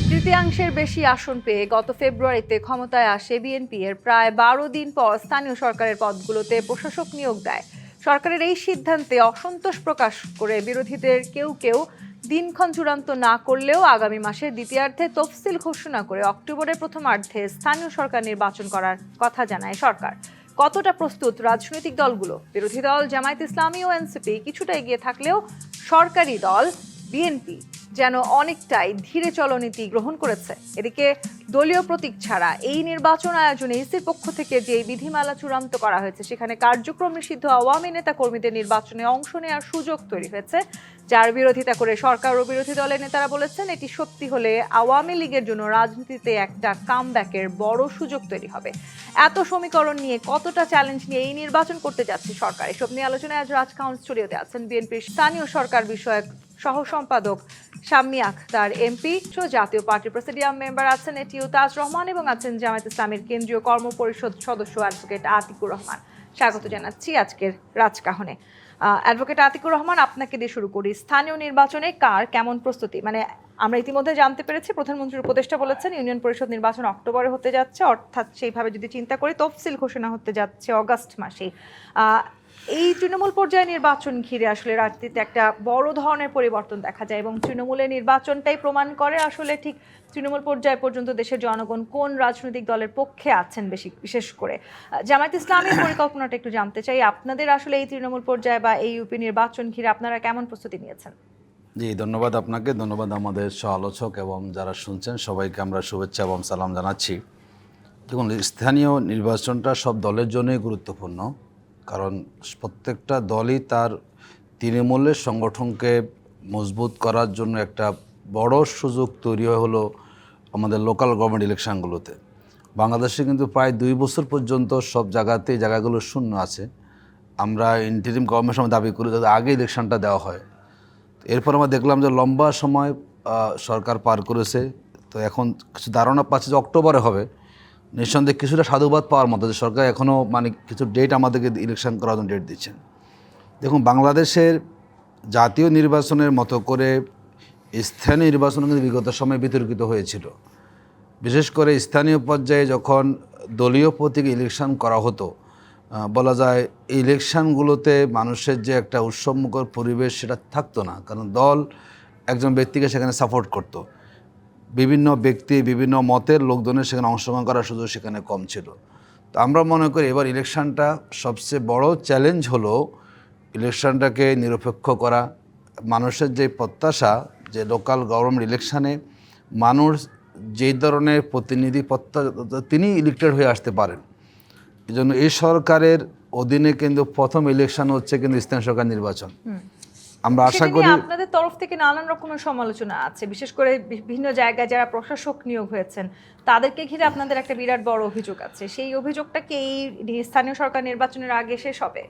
তৃতীয়াংশের বেশি আসন পেয়ে গত ফেব্রুয়ারিতে ক্ষমতায় আসে বিএনপি এর প্রায় ১২ দিন পর স্থানীয় সরকারের পদগুলোতে প্রশাসক নিয়োগ দেয়। সরকারের এই সিদ্ধান্তে অসন্তোষ প্রকাশ করে বিরোধীদের কেউ কেউ দিনক্ষণ চূড়ান্ত না করলেও আগামী মাসের দ্বিতীয়ার্ধে তফসিল ঘোষণা করে অক্টোবরের প্রথমার্ধে স্থানীয় সরকার নির্বাচন করার কথা জানায় সরকার। কতটা প্রস্তুত রাজনৈতিক দলগুলো? বিরোধী দল জামায়াত ইসলামী ও এনসিপি কিছুটা এগিয়ে থাকলেও সরকারি দল বিএনপি যেন অনেকটাই ধীরে চলনীতি গ্রহণ করেছে। এদিকে দলীয় প্রতীক ছাড়া এই নির্বাচন আয়োজনে ইসির পক্ষ থেকে যে বিধিমালা চূড়ান্ত করা হয়েছে সেখানে কার্যক্রম নিষিদ্ধ আওয়ামী নেতা কর্মীদের নির্বাচনে অংশ নেওয়ার সুযোগ তৈরি হয়েছে, যার বিরোধিতা করে সরকার ও বিরোধী দলের নেতারা বলেছেন এটি সত্যি হলে আওয়ামী লীগের জন্য রাজনীতিতে একটা কামব্যাকের বড় সুযোগ তৈরি হবে। এত সমীকরণ নিয়ে কতটা চ্যালেঞ্জ নিয়ে এই নির্বাচন করতে যাচ্ছে সরকার, এসব নিয়ে আলোচনায় আজ রাজকাউন্ট স্টুডিওতে আছেন বিএনপির স্থানীয় সরকার বিষয়ক সহ সম্পাদক শাম্মী আখতার এমপি, জাতীয় পার্টির প্রেসিডিয়াম মেম্বার আছেন এটিউ তাজ রহমান এবং আছেন জামায়াত ইসলামের কেন্দ্রীয় কর্ম পরিষদ সদস্য অ্যাডভোকেট আতিকুর রহমান। স্বাগত জানাচ্ছি আজকের রাজকাহনে। অ্যাডভোকেট আতিকুর রহমান, আপনাকে দিয়ে শুরু করি। স্থানীয় নির্বাচনে কার কেমন প্রস্তুতি? আমরা ইতিমধ্যে জানতে পেরেছি প্রধানমন্ত্রীর উপদেষ্টা বলেছেন ইউনিয়ন পরিষদ নির্বাচন অক্টোবরে হতে যাচ্ছে, অর্থাৎ সেইভাবে যদি চিন্তা করি তফসিল ঘোষণা হতে যাচ্ছে অগাস্ট মাসেই। এই তৃণমূল পর্যায়ে নির্বাচন ঘিরে আসলে রাজনীতিতে একটা বড় ধরনের পরিবর্তন দেখা যায় এবং তৃণমূলের নির্বাচনটাই প্রমাণ করে আসলে ঠিক তৃণমূল পর্যায় পর্যন্ত দেশের জনগণ কোন রাজনৈতিক দলের পক্ষে আছেন বিশেষ করে। জামায়াত ইসলামের পরিকল্পনাটা একটু জানতে চাই, আপনাদের আসলে এই তৃণমূল পর্যায়ে বা এই ইউপি নির্বাচন ঘিরে আপনারা কেমন প্রস্তুতি নিয়েছেন? জি, ধন্যবাদ আপনাকে, ধন্যবাদ আমাদের সহ আলোচক এবং যারা শুনছেন সবাইকে আমরা শুভেচ্ছা এবং সালাম জানাচ্ছি। দেখুন, স্থানীয় নির্বাচনটা সব দলের জন্যই গুরুত্বপূর্ণ, কারণ প্রত্যেকটা দলই তার তৃণমূলের সংগঠনকে মজবুত করার জন্য একটা বড় সুযোগ তৈরি হলো আমাদের লোকাল গভর্নমেন্ট ইলেকশনগুলোতে। বাংলাদেশে কিন্তু প্রায় 2 বছর পর্যন্ত সব জায়গাগুলো শূন্য আছে। আমরা ইন্টারিম গভর্নমেন্ট সময় দাবি করি যাতে আগে ইলেকশনটা দেওয়া হয়। এরপর আমরা দেখলাম যে লম্বা সময় সরকার পার করেছে, তো এখন কিছু ধারণা পাচ্ছে যে অক্টোবরে হবে। নিঃসন্দেহে কিছুটা সাধুবাদ পাওয়ার মতো যে সরকার এখনও কিছু ডেট আমাদেরকে ইলেকশন করার জন্য ডেট দিচ্ছেন। দেখুন, বাংলাদেশের জাতীয় নির্বাচনের মতো করে স্থানীয় নির্বাচন কিন্তু বিগত সময়ে বিতর্কিত হয়েছিল। বিশেষ করে স্থানীয় পর্যায়ে যখন দলীয় প্রতীকে ইলেকশন করা হতো, বলা যায় এই ইলেকশনগুলোতে মানুষের যে একটা উৎসবমুখর পরিবেশ সেটা থাকতো না, কারণ দল একজন ব্যক্তিকে সেখানে সাপোর্ট করত। বিভিন্ন ব্যক্তি বিভিন্ন মতের লোকজনের সেখানে অংশগ্রহণ করার সুযোগ সেখানে কম ছিল। তো আমরা মনে করি এবার ইলেকশনটা সবচেয়ে বড় চ্যালেঞ্জ হলো ইলেকশনটাকে নিরপেক্ষ করা। মানুষের যে প্রত্যাশা যে লোকাল গভর্নমেন্ট ইলেকশানে মানুষ যেই ধরনের প্রতিনিধি তিনি ইলেক্টেড হয়ে আসতে পারেন, এই জন্য এই সরকারের অধীনে কিন্তু প্রথম ইলেকশন হচ্ছে কিন্তু স্থানীয় সরকার নির্বাচন। আমরা আশা করি আপনাদের তরফ থেকে নানান রকমের সমালোচনা আছে, বিশেষ করে বিভিন্ন জায়গায় যারা প্রশাসক নিয়োগ হয়েছেন তাদেরকে ঘিরে আপনাদের একটা বিরাট বড় অভিযোগ আছে। সেই অভিযোগটা কি এই স্থানীয় সরকার নির্বাচনের আগে শেষ হবে?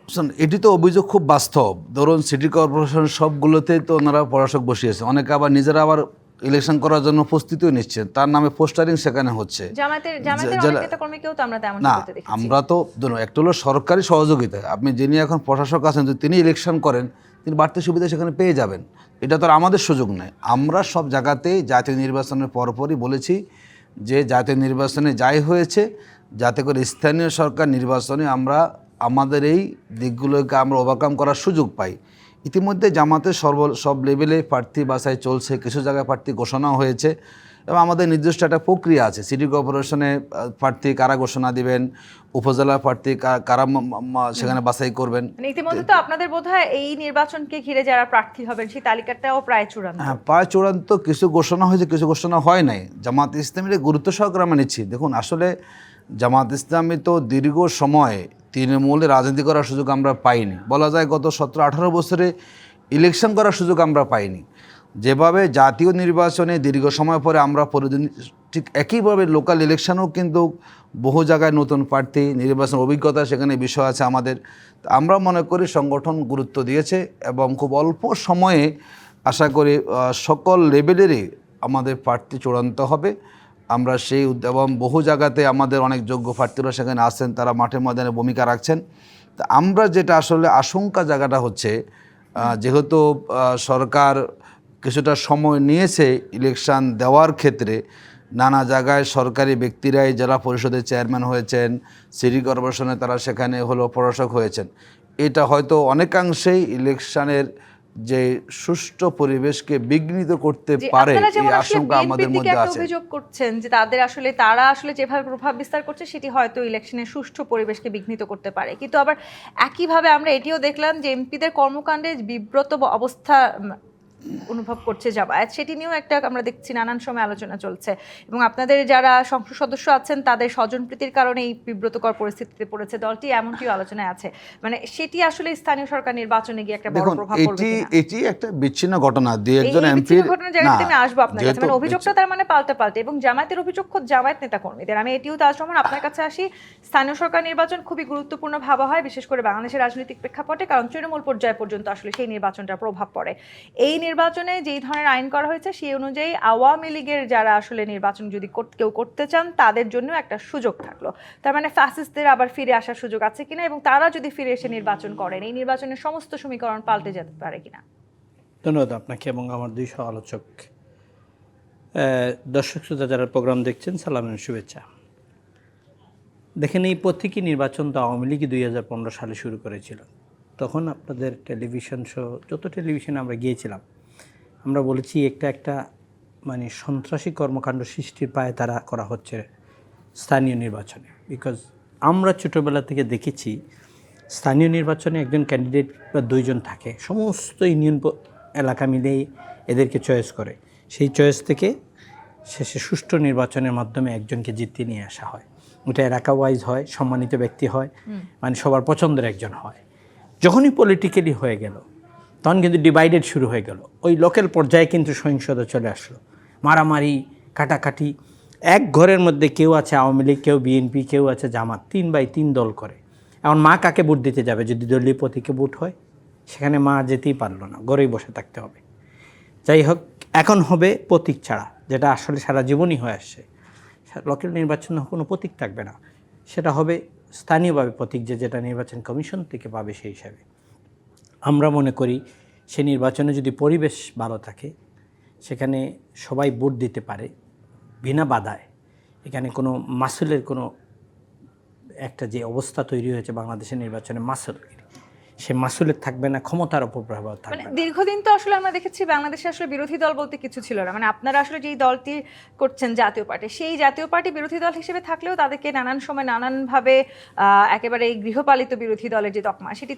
এটি তো অভিযোগ খুব বাস্তব। ধরুন, সিটি কর্পোরেশন সবগুলোতে তো ওনারা প্রশাসক বসিয়েছে, অনেকে আবার নিজেরা আবার ইলেকশন করার জন্য প্রস্তুতিও নিচ্ছেন, তার নামে পোস্টারিং সেখানে হচ্ছে। না, আমরা তো একটা হলো সরকারি সহযোগিতা। আপনি যিনি এখন প্রশাসক আছেন যদি তিনি ইলেকশন করেন, তিনি বাড়তি সুবিধা সেখানে পেয়ে যাবেন। এটা তো আর আমাদের সুযোগ নয়। আমরা সব জায়গাতেই জাতীয় নির্বাচনের পরপরই বলেছি যে জাতীয় নির্বাচনে যাই হয়েছে, যাতে করে স্থানীয় সরকার নির্বাচনে আমরা আমাদের এই দিকগুলোকে আমরা ওভারকাম করার সুযোগ পাই। ইতিমধ্যে জামাতের সব লেভেলে প্রার্থী বাছাই চলছে, কিছু জায়গায় প্রার্থী ঘোষণাও হয়েছে এবং আমাদের নির্দিষ্ট একটা প্রক্রিয়া আছে। সিটি কর্পোরেশনে প্রার্থী কারা ঘোষণা দিবেন, উপজেলা প্রার্থী কারা সেখানে বাছাই করবেন। ইতিমধ্যে তো আপনাদের বোধহয় এই নির্বাচনকে ঘিরে যারা প্রার্থী হবেন সেই তালিকাটাও প্রায় চূড়ান্ত। হ্যাঁ, প্রায় চূড়ান্ত। কিছু ঘোষণা হয়েছে, কিছু ঘোষণা হয় নাই। জামাত ইসলামীর গুরুত্ব সহকারে আমরা নিচ্ছি। দেখুন, আসলে জামাত ইসলামী তো দীর্ঘ সময় তৃণমূলে রাজনীতি করার সুযোগ আমরা পাইনি। বলা যায় গত 17-18 বছরে ইলেকশন করার সুযোগ আমরা পাইনি। যেভাবে জাতীয় নির্বাচনে দীর্ঘ সময় পরে আমরা ঠিক একইভাবে লোকাল ইলেকশনেও কিন্তু বহু জায়গায় নতুন প্রার্থী নির্বাচন অভিজ্ঞতা সেখানে বিষয় আছে আমাদের। আমরা মনে করি সংগঠন গুরুত্ব দিয়েছে এবং খুব অল্প সময়ে আশা করি সকল লেভেলেরই আমাদের প্রার্থী চূড়ান্ত হবে। আমরা সেই এবং বহু জায়গাতে আমাদের অনেক যোগ্য প্রার্থীরা সেখানে আসছেন, তারা মাঠে ময়দানে ভূমিকা রাখছেন। তা আমরা যেটা আসলে আশঙ্কা জায়গাটা হচ্ছে, যেহেতু সরকার কিছুটা সময় নিয়েছে ইলেকশন দেওয়ার ক্ষেত্রে। নানা জায়গায় সরকারি ব্যক্তিরাই জেলা পরিষদের চেয়ারম্যান হয়েছেন, সিটি কর্পোরেশনে তারা সেখানে হলো প্রশাসক হয়েছেন। এটা হয়তো অনেকাংশেই ইলেকশনের যে সুষ্ঠু পরিবেশকে বিঘ্নিত করতে যে পারে, আপনারা এই যেমন আসলে আশঙ্কা আমাদের বিএনপির দিকে মধ্যে একটা আছে। অভিযোগ করছেন যে তারা আসলে যেভাবে প্রভাব বিস্তার করছে সেটি হয়তো ইলেকশনের সুষ্ঠু পরিবেশকে বিঘ্নিত করতে পারে, কিন্তু আবার একইভাবে আমরা এটিও দেখলাম যে এমপিদের কর্মকাণ্ডে বিব্রত অবস্থা অনুভব করছে জামায়াত, সেটি নিয়েও একটা আমরা দেখছি নানান সময় আলোচনা চলছে, এবং আপনাদের যারা সংসদ সদস্য আছেন তাদের স্বজনপ্রীতির কারণে এই বিব্রতকর পরিস্থিতিতে পড়েছে দলটি, এমনটিও আলোচনায় আছে। মানে সেটি আসলে স্থানীয় সরকার নির্বাচনে গিয়ে একটা বড় দেখুন, প্রভাব পড়বে কিনা? এটি একটা বিচ্ছিন্ন ঘটনা। দুই একজন এই এমপি বিচ্ছিন্ন ঘটনার জায়গাতে আমি আসবো আপনার কাছে, মানে অভিযোগটা তার মানে পাল্টে এবং জামায়াতের অভিযোগ খোদ জামায়াত নেতা কর্মীদের। আমি এটিও তাজ রহমান আপনার কাছে আসি। স্থানীয় সরকার নির্বাচন খুবই গুরুত্বপূর্ণ ভাবা হয়, বিশেষ করে বাংলাদেশের রাজনৈতিক প্রেক্ষাপটে, কারণ তৃণমূল পর্যায় পর্যন্ত আসলে সেই নির্বাচনটা প্রভাব পড়ে। এই নির্বাচনে যেই ধরনের আইন করা হয়েছে সেই অনুযায়ী আওয়ামী লীগের যারা আসলে নির্বাচন যদি কেউ করতে চান তাদের জন্য একটা সুযোগ থাকলো। তার মানে ফ্যাসিস্টদের আবার ফিরে আসার সুযোগ আছে কিনা, এবং তারা যদি ফিরে এসে নির্বাচন করেন এই নির্বাচনের সমস্ত সমীকরণ পাল্টে যেতে পারে কিনা? ধন্যবাদ আপনাকে এবং আমার দুই সহ আলোচক। দর্শক শ্রোতা যারা প্রোগ্রাম দেখছেন, সালাম এবং শুভেচ্ছা। দেখেন, এই প্রতীকী নির্বাচন তো আওয়ামী লীগই 2015 সালে শুরু করেছিল। তখন আপনাদের টেলিভিশন শো, যত টেলিভিশনে আমরা গিয়েছিলাম, আমরা বলেছি একটা মানে সন্ত্রাসী কর্মকাণ্ড সৃষ্টির পায়ে তারা করা হচ্ছে স্থানীয় নির্বাচনে। বিকজ আমরা ছোটোবেলা থেকে দেখেছি স্থানীয় নির্বাচনে একজন ক্যান্ডিডেট বা দুইজন থাকে, সমস্ত ইউনিয়ন এলাকা মিলেই এদেরকে চয়েস করে। সেই চয়েস থেকে শেষে সুষ্ঠু নির্বাচনের মাধ্যমে একজনকে জিতিয়ে নিয়ে আসা হয়। ওটা এলাকা ওয়াইজ হয়, সম্মানিত ব্যক্তি হয়, মানে সবার পছন্দের একজন হয়। যখনই পলিটিক্যালি হয়ে গেল তখন কিন্তু ডিভাইডেড শুরু হয়ে গেল। ওই লোকাল পর্যায়ে কিন্তু সহিংসতা চলে আসলো, মারামারি, কাটাকাটি। এক ঘরের মধ্যে কেউ আছে আওয়ামী লীগ, কেউ বিএনপি, কেউ আছে জামাত, 3x3 দল করে। এখন মা কাকে ভোট দিতে যাবে? যদি দলীয় প্রতীকে ভোট হয়, সেখানে মা যেতেই পারলো না, ঘরেই বসে থাকতে হবে। যাই হোক, এখন হবে প্রতীক ছাড়া, যেটা আসলে সারা জীবনই হয়ে আসছে। লোকাল নির্বাচনে কোনো প্রতীক থাকবে না, সেটা হবে স্থানীয়ভাবে প্রতীক, যেটা নির্বাচন কমিশন থেকে পাবে। সেই হিসাবে আমরা মনে করি সে নির্বাচনে যদি পরিবেশ ভালো থাকে, সেখানে সবাই ভোট দিতে পারে বিনা বাধায়, এখানে কোনো মাসুলের কোনো একটা যে অবস্থা তৈরি হয়েছে বাংলাদেশের নির্বাচনে, মাসুল, সে মাসুলের থাকবে না, ক্ষমতার অপপ্রভাব থাকবে মানে না। দীর্ঘদিন তো আসলে আমরা দেখেছি বাংলাদেশে আসলে বিরোধী দল বলতে কিছু ছিল না। মানে আপনারা আসলে যেই দলটি করছেন জাতীয় পার্টি, সেই জাতীয় পার্টি বিরোধী দল হিসেবে থাকলেও তাদেরকে নানান সময় নানানভাবে একেবারে এই গৃহপালিত বিরোধী দলের যে তকমা সেটি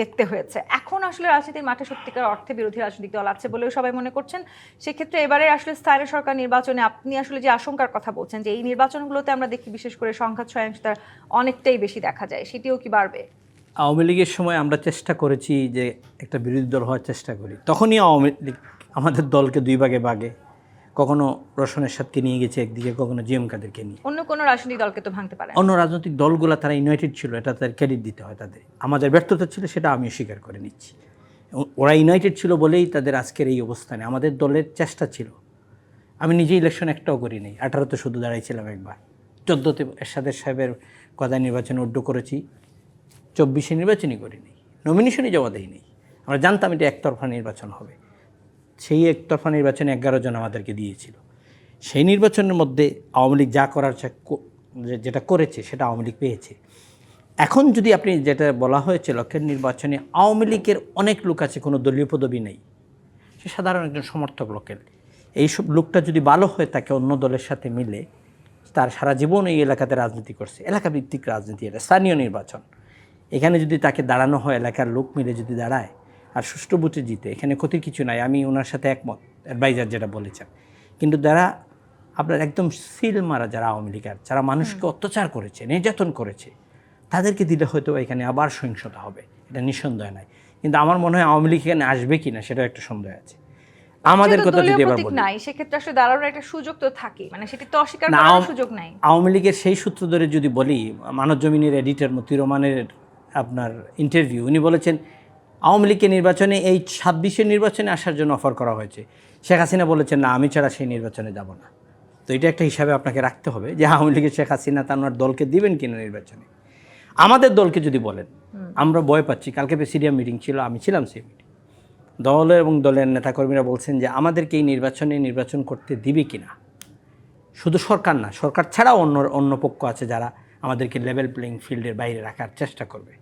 দেখতে হয়েছে। এখন আসলে রাজনীতির মাঠে সত্যিকার অর্থে বিরোধী রাজনৈতিক দল আছে বলেও সবাই মনে করছেন। সেক্ষেত্রে এবারে আসলে স্থানীয় সরকার নির্বাচনে আপনি আসলে যে আশঙ্কার কথা বলছেন যে এই নির্বাচনগুলোতে আমরা দেখি বিশেষ করে সংঘাত সহিংসতা অনেকটাই বেশি দেখা যায়, সেটিও কি বাড়বে? আওয়ামী লীগের সময় আমরা চেষ্টা করেছি যে একটা বিরোধী দল হওয়ার চেষ্টা করি, তখনই আওয়ামী লীগ আমাদের দলকে দুই ভাগে ভাগে, কখনো রোশনের সাথে নিয়ে গেছে একদিকে, কখনো জিএম কাদেরকে নিয়ে। অন্য কোনো রাজনৈতিক দলকে তো ভাঙতে পারে। অন্য রাজনৈতিক দলগুলো তারা ইউনাইটেড ছিল, এটা তাদের ক্রেডিট দিতে হয় তাদের। আমাদের ব্যর্থতা ছিল, সেটা আমিও স্বীকার করে নিচ্ছি। ওরা ইউনাইটেড ছিল বলেই তাদের আজকের এই অবস্থানে। আমাদের দলের চেষ্টা ছিল, আমি নিজে ইলেকশন একটাও করি নাই, 18তে শুধু দাঁড়াইছিলাম একবার, 14তে এরশাদের সাহেবের কথা নির্বাচনে উড্ড করেছি, 24-এ নির্বাচনই করিনি, নমিনেশনই জমা দেয়নি। আমরা জানতাম এটা একতরফা নির্বাচন হবে। সেই একতরফা নির্বাচনে 11 জন আমাদেরকে দিয়েছিল। সেই নির্বাচনের মধ্যে আওয়ামী লীগ যা করার যেটা করেছে সেটা আওয়ামী লীগ পেয়েছে। এখন যদি আপনি যেটা বলা হয়েছে লোকের নির্বাচনে আওয়ামী লীগের অনেক লোক আছে, কোনো দলীয় পদবি নেই, সে সাধারণ একজন সমর্থক লোকের। এইসব লোকটা যদি ভালো হয়ে থাকে অন্য দলের সাথে মিলে, তার সারা জীবন এই এলাকাতে রাজনীতি করছে, এলাকা ভিত্তিক রাজনীতি, এটা স্থানীয় নির্বাচন। এখানে যদি তাকে দাঁড়ানো হয়, এলাকার লোক মিলে যদি দাঁড়ায় আর সুষ্ঠু ভোটে জিতে, এখানে ক্ষতির কিছু নাই। আমি ওনার সাথে একমত, অ্যাডভাইজার যেটা বলেছেন। কিন্তু যারা আপনার একদম সিল মারা, যারা আওয়ামী লীগের, যারা মানুষকে অত্যাচার করেছে, নির্যাতন করেছে, তাদেরকে দিলে হয়তো এখানে আবার সহিংসতা হবে, এটা নিঃসন্দেহ নাই। কিন্তু আমার মনে হয় আওয়ামী লীগ এখানে আসবে কি না সেটাও একটা সন্দেহ আছে। আমাদের কথা যদি এবার বলি, নাই, সেক্ষেত্রে আসলে দাঁড়ানোর একটা সুযোগ তো থাকে, মানে সেটি তো অস্বীকার করার সুযোগ নাই। আওয়ামী লীগের সেই সূত্র ধরে যদি বলি, মানব জমিনের এডিটর মতিউর রহমানের আপনার ইন্টারভিউ, উনি বলেছেন আওয়ামী লীগের নির্বাচনে এই 26-এর নির্বাচনে আসার জন্য অফার করা হয়েছে। শেখ হাসিনা বলেছেন না, আমি ছাড়া সেই নির্বাচনে যাব না। তো এটা একটা হিসাবে আপনাকে রাখতে হবে যে আওয়ামী লীগের শেখ হাসিনা তার দলকে দিবেন কিনা নির্বাচনে। আমাদের দলকে যদি বলেন, আমরা ভয় পাচ্ছি। কালকে প্রেসিডিয়াম মিটিং ছিল, আমি ছিলাম সেই মিটিং। দলের এবং দলের নেতাকর্মীরা বলছেন যে আমাদেরকে এই নির্বাচন করতে দিবে কিনা। শুধু সরকার না, সরকার ছাড়াও অন্য পক্ষ আছে যারা আমাদেরকে লেভেল প্লেইং ফিল্ডের বাইরে রাখার চেষ্টা করবে।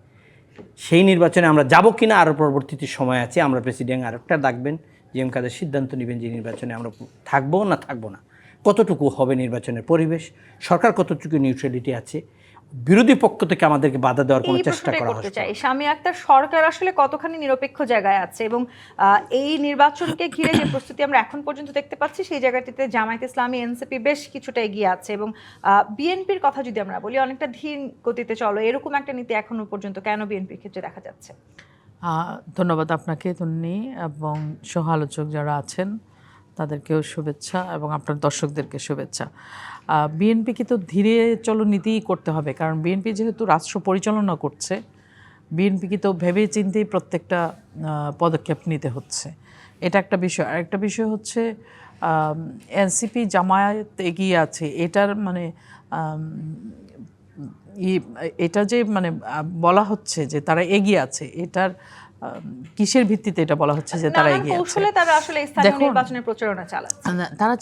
সেই নির্বাচনে আমরা যাব কিনা আরও পরবর্তীতে সময় আছে। আমরা প্রেসিডেন্ট আরেকটা ডাকবেন, জিএম কাদের সিদ্ধান্ত নেবেন যে নির্বাচনে আমরা থাকবো না থাকবো না, কতটুকু হবে নির্বাচনের পরিবেশ, সরকার কতটুকু নিউট্রালিটি আছে, বিরোধী পক্ষ থেকে আমাদেরকে বাধা দেওয়ার কোনো চেষ্টা করা করতে হচ্ছে। চাই শামীম আক্তার, সরকার আসলে কতখানি নিরপেক্ষ জায়গায় আছে এবং এই নির্বাচনকে ঘিরে যে প্রস্তুতি আমরা এখন পর্যন্ত দেখতে পাচ্ছি সেই জায়গাটিতে জামায়াত ইসলামী, এনসিপি বেশ কিছুটা এগিয়ে আছে এবং বিএনপির কথা যদি আমরা বলি অনেকটা ধীর গতিতে চলো, এরকম একটা নীতি এখনো পর্যন্ত কেন বিএনপির ক্ষেত্রে দেখা যাচ্ছে? ধন্যবাদ আপনাকে তন্নি এবং সহ আলোচক যারা আছেন তাদেরকেও শুভেচ্ছা এবং আপনার দর্শকদেরকে শুভেচ্ছা। বিএনপিকে তো ধীরে চলো নীতিই করতে হবে, কারণ বিএনপি যেহেতু রাষ্ট্র পরিচালনা করছে, বিএনপিকে তো ভেবে চিন্তেই প্রত্যেকটা পদক্ষেপ নিতে হচ্ছে। এটা একটা বিষয়। আরেকটা বিষয় হচ্ছে এনসিপি জামায়াত এগিয়ে আছে, এটার মানে এটা যে মানে বলা হচ্ছে যে তারা এগিয়ে আছে, এটার কিসের ভিত্তিতে এটা বলা হচ্ছে যে তারা এগিয়ে আছে? কৌশলে তারা আসলে স্থানীয় নির্বাচনের প্রচারণা চালাচ্ছে। তারা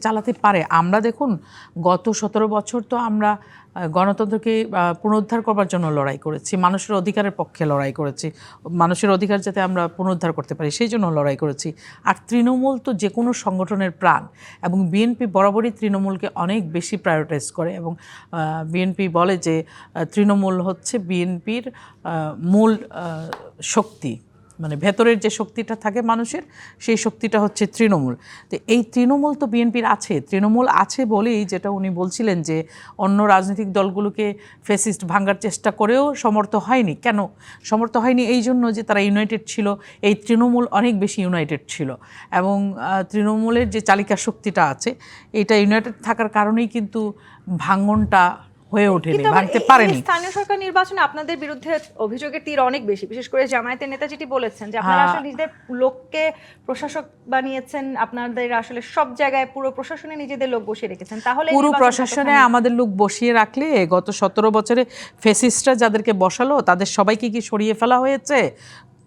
চালাতে পারে। আমরা দেখুন গত 17 বছর তো আমরা গণতন্ত্রকে পুনরুদ্ধার করবার জন্য লড়াই করেছি, মানুষের অধিকারের পক্ষে লড়াই করেছি, মানুষের অধিকার যাতে আমরা পুনরুদ্ধার করতে পারি সেই জন্য লড়াই করেছি। আর তৃণমূল তো যে কোনো সংগঠনের প্রাণ, এবং বিএনপি বরাবরই তৃণমূলকে অনেক বেশি প্রায়োরিটাইজ করে এবং বিএনপি বলে যে তৃণমূল হচ্ছে বিএনপির মূল শক্তি, মানে ভেতরের যে শক্তিটা থাকে মানুষের, সেই শক্তিটা হচ্ছে তৃণমূল। তো এই তৃণমূল তো বিএনপির আছে, তৃণমূল আছে বলেই যেটা উনি বলছিলেন যে অন্য রাজনৈতিক দলগুলোকে ফ্যাসিস্ট ভাঙার চেষ্টা করেও সমর্থ হয়নি। কেন সমর্থ হয়নি? এই জন্য যে তারা ইউনাইটেড ছিল, এই তৃণমূল অনেক বেশি ইউনাইটেড ছিল এবং তৃণমূলের যে চালিকা শক্তিটা আছে এটা ইউনাইটেড থাকার কারণেই কিন্তু ভাঙনটা হয়ে ওঠেনি, ভাঙতে পারেনি। স্থানীয় সরকার নির্বাচনে আপনাদের বিরুদ্ধে অভিযোগের তীর অনেক বেশি, বিশেষ করে জামায়াতের নেতা যেটি বলেছেন যে আপনারা আসলে নিজেদের লোককে প্রশাসক বানিয়েছেন, আপনাদের আসলে সব জায়গায় পুরো প্রশাসনে নিজেদের লোক বসিয়ে রেখেছেন। তাহলে পুরো প্রশাসনে আমাদের লোক বসিয়ে রাখলে গত 17 বছরে ফ্যাসিস্টরা যাদেরকে বসালো তাদের সবাইকে কি সরিয়ে ফেলা হয়েছে?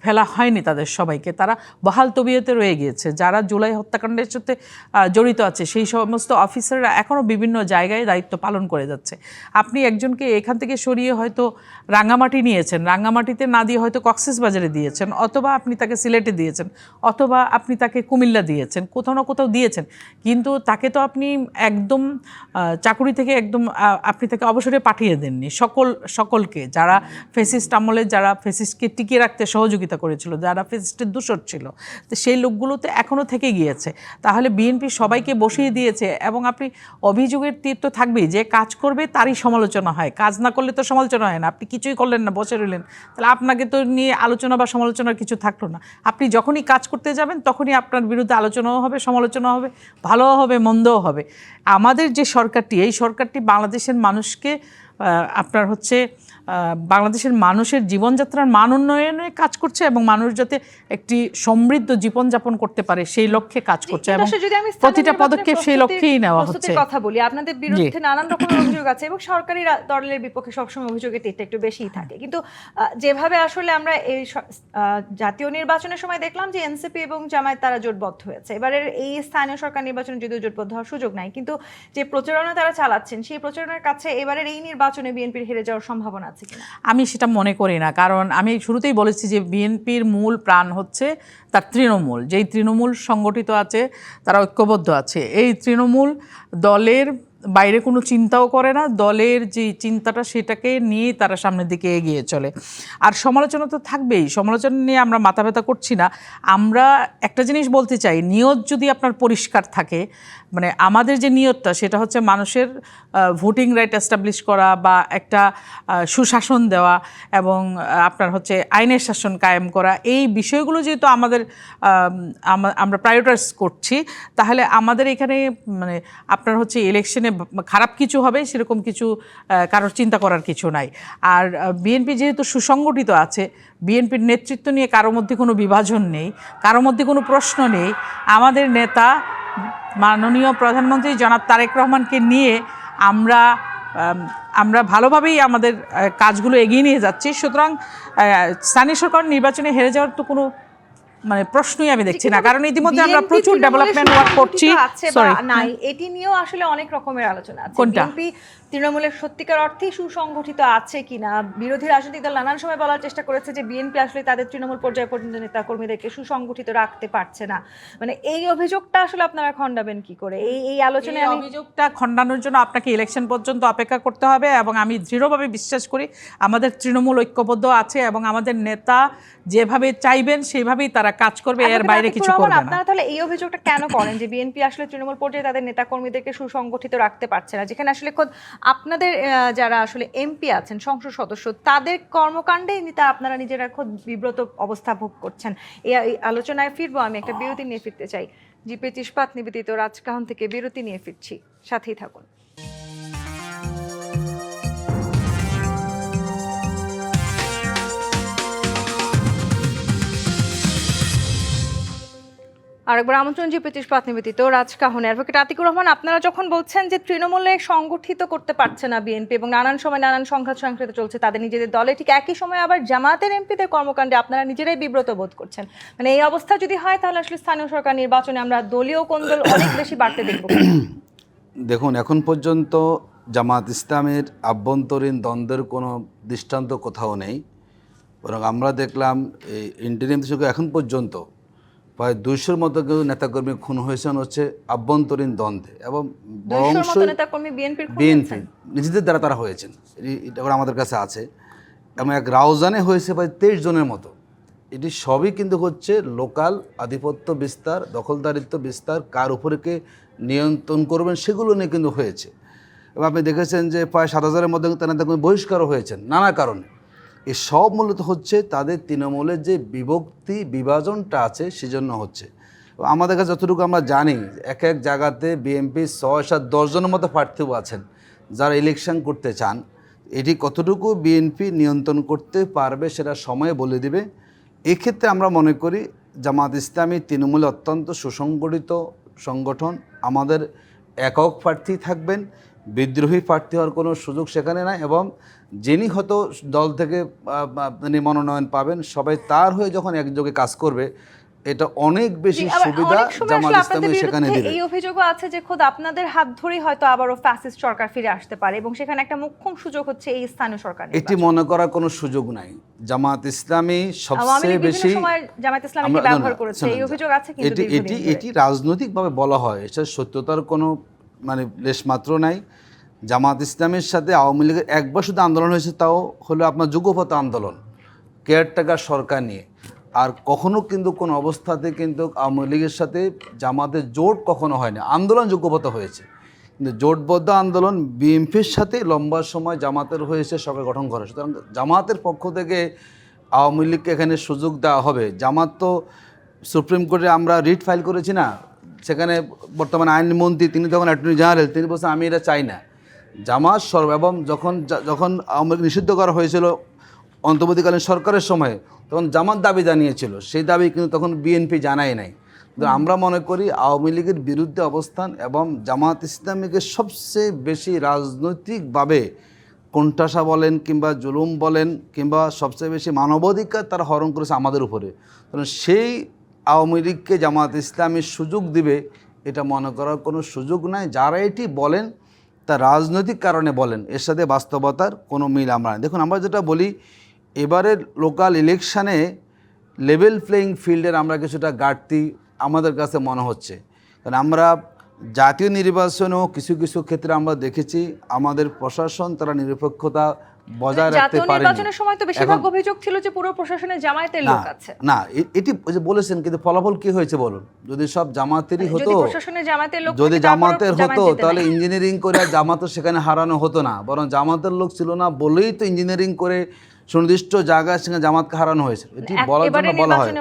ফেলা হয়নি তাদের সবাইকে, তারা বহাল তবিয়তে রয়ে গিয়েছে। যারা জুলাই হত্যাকাণ্ডের সাথে জড়িত আছে সেই সমস্ত অফিসাররা এখনও বিভিন্ন জায়গায় দায়িত্ব পালন করে যাচ্ছে। আপনি একজনকে এখান থেকে সরিয়ে হয়তো রাঙ্গামাটি নিয়েছেন, রাঙ্গামাটিতে না দিয়ে হয়তো কক্সবাজারে দিয়েছেন, অথবা আপনি তাকে সিলেটে দিয়েছেন, অথবা আপনি তাকে কুমিল্লা দিয়েছেন, কোথাও না কোথাও দিয়েছেন, কিন্তু তাকে তো আপনি একদম চাকুরি থেকে একদম আপনি তাকে অবসরে পাঠিয়ে দেননি। সকলকে যারা ফ্যাসিস্ট আমলে, যারা ফ্যাসিস্টকে টিকিয়ে রাখতে সহযোগিতা করেছিল, যারা ফ্যাসিস্টের দূষর ছিল, তো সেই লোকগুলোতে এখনও থেকে গিয়েছে। তাহলে বিএনপি সবাইকে বসিয়ে দিয়েছে এবং আপনি অভিযোগের তীর তো থাকবেই, যে কাজ করবে তারই সমালোচনা হয়, কাজ না করলে তো সমালোচনা হয় না। আপনি কিছুই করলেন না, বসে রইলেন, তাহলে আপনাকে তো নিয়ে আলোচনা বা সমালোচনার কিছু থাকলো না। আপনি যখনই কাজ করতে যাবেন তখনই আপনার বিরুদ্ধে আলোচনাও হবে, সমালোচনাও হবে, ভালোও হবে, মন্দও হবে। আমাদের যে সরকারটি, এই সরকারটি বাংলাদেশের মানুষকে আপনার হচ্ছে বাংলাদেশের মানুষের জীবনযাত্রার মান উন্নয়নে কাজ করছে এবং মানুষ যাতে একটি সমৃদ্ধ জীবনযাপন করতে পারে সেই লক্ষ্যে কাজ করছে এবং প্রতিটা পদক্ষেপ সেই লক্ষ্যেই নেওয়া হচ্ছে। কথা বলি, আপনাদের বিরুদ্ধে নানান রকমের অভিযোগ আছে এবং সরকারি দলের বিপক্ষে সবসময় অভিযোগের তীরটা একটু বেশিই থাকে, কিন্তু যেভাবে আসলে আমরা এই জাতীয় নির্বাচনের সময় দেখলাম যে এনসিপি এবং জামায়াত তারা জোটবদ্ধ হয়েছে, এবারের এই স্থানীয় সরকার নির্বাচনে যদিও জোটবদ্ধ হওয়ার সুযোগ নাই, কিন্তু যে প্রচারণা তারা চালাচ্ছেন সেই প্রচারণার কাছে এবারের এই নির্বাচনে বিএনপির হেরে যাওয়ার সম্ভাবনা আছে কিনা? আমি সেটা মনে করি না, কারণ আমি শুরুতেই বলেছি যে বিএনপির মূল প্রাণ হচ্ছে তার তৃণমূল। যেই তৃণমূল সংগঠিত আছে, তারা ঐক্যবদ্ধ আছে, এই তৃণমূল দলের বাইরে কোনো চিন্তাও করে না, দলের যে চিন্তাটা সেটাকে নিয়ে তারা সামনের দিকে এগিয়ে চলে। আর সমালোচনা তো থাকবেই, সমালোচনা নিয়ে আমরা মাথা ব্যথা করছি না। আমরা একটা জিনিস বলতে চাই, নিয়ত যদি আপনার পরিষ্কার থাকে, মানে আমাদের যে নিয়তটা সেটা হচ্ছে মানুষের ভোটিং রাইট এস্টাবলিশ করা বা একটা সুশাসন দেওয়া এবং আপনার হচ্ছে আইনের শাসন কায়েম করা, এই বিষয়গুলো যেহেতু আমাদের আমরা প্রায়োরিটাইজ করছি, তাহলে আমাদের এখানে মানে আপনার হচ্ছে ইলেকশনে খারাপ কিছু হবে সেরকম কিছু কারোর চিন্তা করার কিছু নাই। আর বিএনপি যেহেতু সুসংগঠিত আছে, বিএনপির নেতৃত্ব নিয়ে কারোর মধ্যে কোনো বিভাজন নেই, কারোর মধ্যে কোনো প্রশ্ন নেই। আমাদের নেতা মাননীয় প্রধানমন্ত্রী জনাব তারেক রহমানকে নিয়ে আমরা ভালোভাবেই আমাদের কাজগুলো এগিয়ে নিয়ে যাচ্ছি। সুতরাং স্থানীয় সরকার নির্বাচনে হেরে যাওয়ার তো কোনো মানে প্রশ্নই আমি দেখছি না, কিন্তু কারণ ইতিমধ্যে আমরা BNP প্রচুর তৃণমূলের ডেভেলপমেন্ট ওয়ার্ক করছি। সুসংগঠিত আছে বা সরি, নাই এটি নিয়েও আসলে অনেক রকমের আলোচনা আছে। কোনটা? বিএনপি তৃণমূলের সত্যিকার অর্থেই সুসংগঠিত আছে কিনা, বিরোধী রাজনৈতিক দল নানান সময় বলার চেষ্টা করেছে যে বিএনপি আসলে তাদের তৃণমূল পর্যায়ে পর্যন্ত নেতা কর্মীদেরকে সুসংগঠিত রাখতে পারছে না। মানে এই অভিযোগটা আসলে আপনারা খণ্ডাবেন কি করে? এই আলোচনায় এই আমি অভিযোগটা খণ্ডানোর জন্য আপনাকে ইলেকশন পর্যন্ত অপেক্ষা করতে হবে, এবং আমি দৃঢ়ভাবে বিশ্বাস করি আমাদের তৃণমূল ঐক্যবদ্ধ আছে এবং আমাদের নেতা যেভাবে চাইবেন সেইভাবেই তারা কাজ করবে, এর অ্যাডভোকেট বাইরে আতিকুর কিছু রহমান, করবে না। আপনারা তাহলে এই অভিযোগটা কেন করেন যে বিএনপি আসলে তৃণমূল পর্যায়ে তাদের নেতা কর্মীদেরকে সুসংগঠিত রাখতে পারছে না, যেখানে আসলে খোদ আপনাদের যারা আসলে এমপি আছেন, সংসদ সদস্য, তাদের কর্মকাণ্ডেই আপনারা নিজেরা খোদ বিব্রত অবস্থা ভোগ করছেন? এই আলোচনায় ফিরবো, আমি একটা বিরতি নিয়ে ফিরতে চাই। জি25 ইস্পাত নিবেদিত রাজকাহন থেকে বিরতি নিয়ে ফিরছি, সাথেই থাকুন। আরেকবার আমন্ত্রণ জি25 ইস্পাত নিবেদিত রাজকাহনে। অ্যাডভোকেট আতিকুর রহমান, আপনারা যখন বলছেন যে তৃণমূলে সংগঠিত করতে পারছে না বিএনপি এবং নানান সময় নানান সংঘাত সংঘাত চলছে তাদের নিজেদের দলে, ঠিক একই সময় আবার জামাতের এমপিদের কর্মকাণ্ডে আপনারা নিজেরাই বিব্রত বোধ করছেন। মানে এই অবস্থা যদি হয় তাহলে আসলে স্থানীয় সরকার নির্বাচনে আমরা দলীয় কোন্দল অনেক বেশি বাড়তে দেখব। দেখুন, এখন পর্যন্ত জামাত ইসলামের আভ্যন্তরীণ দ্বন্দ্বের কোনো দৃষ্টান্ত কোথাও নেই, বরং আমরা দেখলাম এই ইন্টারিম থেকে এখন পর্যন্ত প্রায় 200-র মতো কেউ নেতাকর্মী খুন হয়েছেন হচ্ছে আভ্যন্তরীণ দ্বন্দ্বে, এবং বিএনপি নিজেদের দ্বারা তারা হয়েছেন, এটা আমাদের কাছে আছে। এবং এক রাউজানে হয়েছে প্রায় 23 জনের মতো। এটি সবই কিন্তু হচ্ছে লোকাল আধিপত্য বিস্তার, দখলদারিত্ব বিস্তার, কার উপরে কে নিয়ন্ত্রণ করবেন সেগুলো নিয়ে কিন্তু হয়েছে। এবং আপনি দেখেছেন যে প্রায় 7,000-এর মধ্যে নেতাকর্মী বহিষ্কারও হয়েছেন নানা কারণে। এই সব মূলত হচ্ছে তাদের তৃণমূলের যে বিভক্তি বিভাজনটা আছে সেজন্য হচ্ছে। আমাদের কাছে যতটুকু আমরা জানি, এক এক জায়গাতে বিএনপি 6-7-10 জনের মতো প্রার্থীও আছেন যারা ইলেকশন করতে চান। এটি কতটুকু বিএনপি নিয়ন্ত্রণ করতে পারবে সেটা সময়ে বলে দিবে। এক্ষেত্রে আমরা মনে করি জামাত ইসলামী তৃণমূল অত্যন্ত সুসংগঠিত সংগঠন। আমাদের একক প্রার্থী থাকবেন, বিদ্রোহী প্রার্থী হওয়ার কোনো সুযোগ সেখানে নাই, এবং যিনি হয়তো দল থেকে মনোনয়ন পাবেন সবাই তার হয়ে যখন একযোগে কাজ করবে, এটা অনেক বেশি সুবিধা জামাত ইসলামী সেখানে দিবে। এই অভিযোগও আছে যে খোদ আপনাদের হাত ধরেই হয়তো আবারও ফ্যাসিস্ট সরকার ফিরে আসতে পারে, এবং সেখানে একটা মুখ্য সুযোগ হচ্ছে এই স্থানীয় সরকার। এটি মনে করার কোনো সুযোগ নাই। জামাত ইসলামী সবচেয়ে বেশি জামাত ইসলামীকে ব্যবহার করেছে, এই অভিযোগ আছে। কিন্তু এটি রাজনৈতিকভাবে বলা হয়, এটা সত্যতার কোনো লেশমাত্র নাই। জামাত ইসলামের সাথে আওয়ামী লীগের একবার শুধু আন্দোলন হয়েছে, তাও হলো আপনার যুগপৎ আন্দোলন, কেয়ারটেকার সরকার নিয়ে। আর কখনো কিন্তু কোনো অবস্থাতে কিন্তু আওয়ামী লীগের সাথে জামাতের জোট কখনো হয়নি, আন্দোলন যুগপৎ হয়েছে। কিন্তু জোটবদ্ধ আন্দোলন বিএনপির সাথে লম্বা সময় জামাতের হয়েছে, সরকার গঠন করে। সুতরাং জামাতের পক্ষ থেকে আওয়ামী লীগকে এখানে সুযোগ দেওয়া হবে। জামাত তো সুপ্রিম কোর্টে আমরা রিট ফাইল করেছি না, সেখানে বর্তমান আইনমন্ত্রী তিনি যখন অ্যাটর্নি জেনারেল তিনি বলছেন আমি এটা চাই না। জামাত এবং যখন আওয়ামী লীগ নিষিদ্ধ করা হয়েছিল অন্তর্বর্তীকালীন সরকারের সময়, তখন জামাত দাবি জানিয়েছিল, সেই দাবি কিন্তু তখন বিএনপি জানাই নাই। আমরা মনে করি আওয়ামী লীগের বিরুদ্ধে অবস্থান এবং জামাত ইসলামীকে সবচেয়ে বেশি রাজনৈতিকভাবে কোণঠাসা বলেন কিংবা জুলুম বলেন কিংবা সবচেয়ে বেশি মানবাধিকার তারা হরণ করেছে আমাদের উপরে। কারণ সেই আওয়ামী লীগকে জামাত ইসলামীর সুযোগ দিবে এটা মনে করার কোনো সুযোগ নাই। যারা এটি বলেন তা রাজনৈতিক কারণে বলেন, এর সাথে বাস্তবতার কোনো মিল আমরা নাই। দেখুন, আমরা যেটা বলি, এবারের লোকাল ইলেকশানে লেভেল প্লেয়িং ফিল্ডের আমরা কিছুটা ঘাটতি আমাদের কাছে মনে হচ্ছে। কারণ আমরা জাতীয় নির্বাচনেও কিছু কিছু ক্ষেত্রে আমরা দেখেছি আমাদের প্রশাসন তারা নিরপেক্ষতা বজায় রাখতে পারেনি। নির্বাচনের সময় তো বেশিরভাগ অভিযোগ ছিল যে পুরো প্রশাসনে জামায়াতের লোক আছে। না, এটি বলেছেন, কিন্তু ফলাফল কি হয়েছে বলুন? যদি সব জামাতেরই হতো, যদি জামাতের হতো তাহলে ইঞ্জিনিয়ারিং করে জামাতও সেখানে হারানো হতো না, বরং জামাতের লোক ছিল না বলেই তো ইঞ্জিনিয়ারিং করে সুনির্দিষ্ট জায়গায় সেখানে জামাতকে হারানো হয়েছে। এটি বলার জন্য বলা হয়।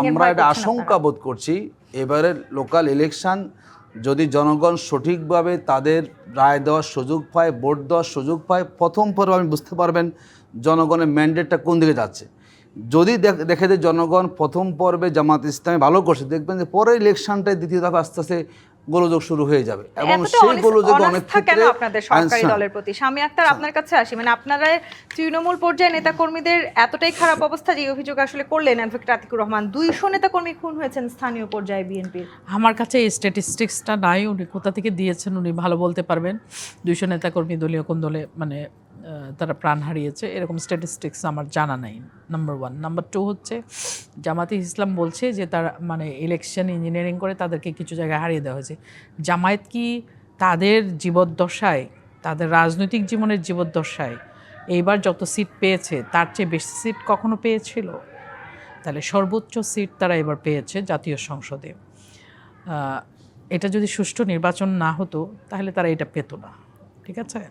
আমরা এটা আশঙ্কা বোধ করছি, এবারের লোকাল ইলেকশন যদি জনগণ সঠিকভাবে তাদের রায় দেওয়ার সুযোগ পায়, ভোট দেওয়ার সুযোগ পায়, প্রথম পর্বে আপনি বুঝতে পারবেন জনগণের ম্যান্ডেটটা কোন দিকে যাচ্ছে। যদি দেখে যে জনগণ প্রথম পর্বে জামাত ইসলামী ভালো করছে, দেখবেন যে পরের ইলেকশনটায় দ্বিতীয় দফা আস্তে আস্তে গোলযোগ শুরু হয়ে যাবে এবং এতটা সেই গোলযোগ অনেক অনাস্থা কেন ক্ষেত্রে আপনাদের সরকারি আচ্ছা, দলের প্রতি? স্বামী আক্তার, আপনার কাছে আসি, মানে আপনারা তৃণমূল পর্যায়ে নেতাকর্মীদের এতটাই খারাপ অবস্থা যে অভিযোগ আসলে করলেন অ্যাডভোকেট আতিকুর রহমান, 200 নেতাকর্মী খুন হয়েছেন স্থানীয় পর্যায়ে বিএনপির। আমার কাছে এই স্ট্যাটিস্টিক্সটা নাই, উনি কোথা থেকে দিয়েছেন উনি ভালো বলতে পারবেন। 200 নেতাকর্মী দলীয় কোন দলে মানে তারা প্রাণ হারিয়েছে এরকম স্ট্যাটিস্টিক্স আমার জানা নাই, নাম্বার 1। নাম্বার 2 হচ্ছে জামাতে ইসলাম বলছে যে তারা মানে ইলেকশন ইঞ্জিনিয়ারিং করে তাদেরকে কিছু জায়গায় হারিয়ে দেওয়া হয়েছে। জামায়াত কি তাদের জীবদ্দশায়, তাদের রাজনৈতিক জীবনের জীবদ্দশায় এইবার যত সিট পেয়েছে তার চেয়ে বেশি সিট কখনো পেয়েছিল? তাহলে সর্বোচ্চ সিট তারা এবার পেয়েছে জাতীয় সংসদে। এটা যদি সুষ্ঠু নির্বাচন না হতো তাহলে তারা এটা পেত না, ঠিক আছে?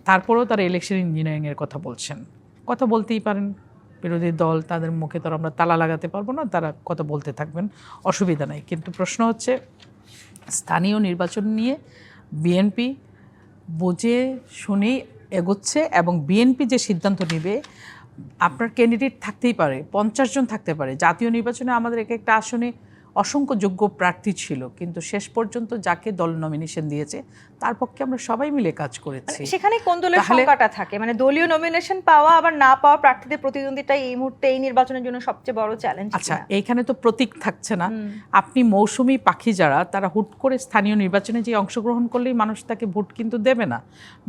তারপরেও তারা ইলেকশন ইঞ্জিনিয়ারিংয়ের কথা বলছেন, কথা বলতেই পারেন, বিরোধী দল, তাদের মুখে তো আমরা তালা লাগাতে পারবো না, তারা কথা বলতে থাকবেন, অসুবিধা নাই। কিন্তু প্রশ্ন হচ্ছে স্থানীয় নির্বাচন নিয়ে বিএনপি বুঝে শুনেই এগোচ্ছে এবং বিএনপি যে সিদ্ধান্ত নেবে, আপনার ক্যান্ডিডেট থাকতেই পারে, 50 জন থাকতে পারে। জাতীয় নির্বাচনে আমাদের এক একটা আসনে অসংখ্য যোগ্য প্রার্থী ছিল, কিন্তু শেষ পর্যন্ত যাকে দল নমিনেশন দিয়েছে তার পক্ষে আমরা সবাই মিলে কাজ করেছি। সেখানে কোন দলের সংখ্যাটা থাকে, মানে দলীয় নমিনেশন পাওয়া আবার না পাওয়া প্রার্থীদের প্রতিদ্বন্দ্বিতাই এই মুহূর্তে এই নির্বাচনের জন্য সবচেয়ে বড় চ্যালেঞ্জ। আচ্ছা, এইখানে তো প্রতীক থাকছে না। আপনি মৌসুমী পাখি যারা, তারা হুট করে স্থানীয় নির্বাচনে যে অংশগ্রহণ করলেই মানুষ তাকে ভোট কিন্তু দেবে না,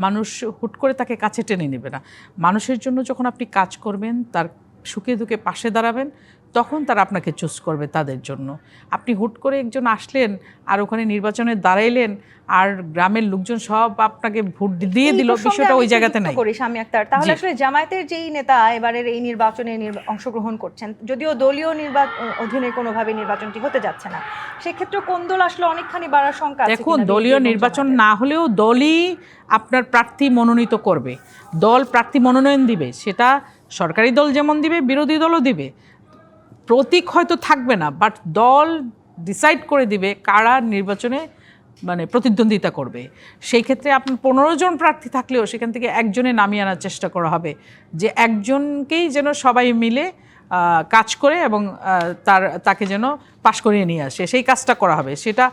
মানুষ হুট করে তাকে কাছে টেনে নেবে না। মানুষের জন্য যখন আপনি কাজ করবেন, তার সুখে দুঃখে পাশে দাঁড়াবেন, তখন তারা আপনাকে চুজ করবে তাদের জন্য। আপনি হুট করে একজন আসলেন আর ওখানে নির্বাচনে দাঁড়াইলেন আর গ্রামের লোকজন সব আপনাকে ভোট দিয়ে দিল, বিষয়টা ওই জায়গাতে নাই। করি স্বামী আক্তার, তাহলে আসলে জামায়াতের যেই নেতা এবারের এই নির্বাচনে অংশগ্রহণ করছেন, যদিও দলীয় অধীনে কোনোভাবে নির্বাচনটি হতে যাচ্ছে না, সেক্ষেত্রে কোন দল আসলে অনেকখানি বাড়ার সংখ্যা আছে? দেখুন, দলীয় নির্বাচন না হলেও দলই আপনার প্রার্থী মনোনীত করবে, দল প্রার্থী মনোনয়ন দিবে, সেটা সরকারি দল যেমন দিবে বিরোধী দলও দিবে। প্রতীক হয়তো থাকবে না, বাট দল ডিসাইড করে দিবে কারা নির্বাচনে মানে প্রতিদ্বন্দ্বিতা করবে। সেই ক্ষেত্রে আপনার 15 জন প্রার্থী থাকলেও সেখান থেকে একজনে নামিয়ে আনার চেষ্টা করা হবে, যে একজনকেই যেন সবাই মিলে কাজ করে এবং তাকে যেন পাশ করিয়ে নিয়ে আসে, সেই কাজটা করা হবে। সেটা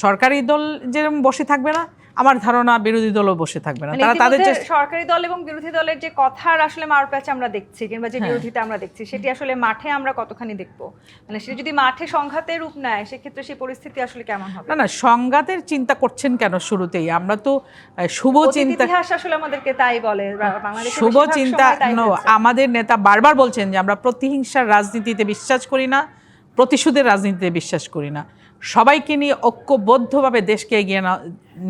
সরকারি দল যেরকম বসে থাকবে না, আমার ধারণা বিরোধী দলও বসে থাকবে না। তারা তাদের সরকারি দল এবং বিরোধী দলের যে কথার আসলে মারপ্যাচ আমরা দেখছি, কিংবা যে বিরোধিতা আমরা দেখছি, সেটি আসলে মাঠে আমরা কতখানি দেখবো? মানে সেটা যদি মাঠে সংঘাতের রূপ নেয়, সেক্ষেত্রে সেই পরিস্থিতি আসলে কেমন হবে? না, সংঘাতের চিন্তা করছেন কেন শুরুতেই? আমরা তো শুভ চিন্তা, ইতিহাস আসলে আমাদেরকে তাই বলে, বাংলাদেশে শুভ চিন্তা। আমাদের নেতা বারবার বলছেন যে আমরা প্রতিহিংসার রাজনীতিতে বিশ্বাস করি না, প্রতিশোধের রাজনীতিতে বিশ্বাস করি না, সবাইকে নিয়ে ঐক্যবদ্ধভাবে দেশকে এগিয়ে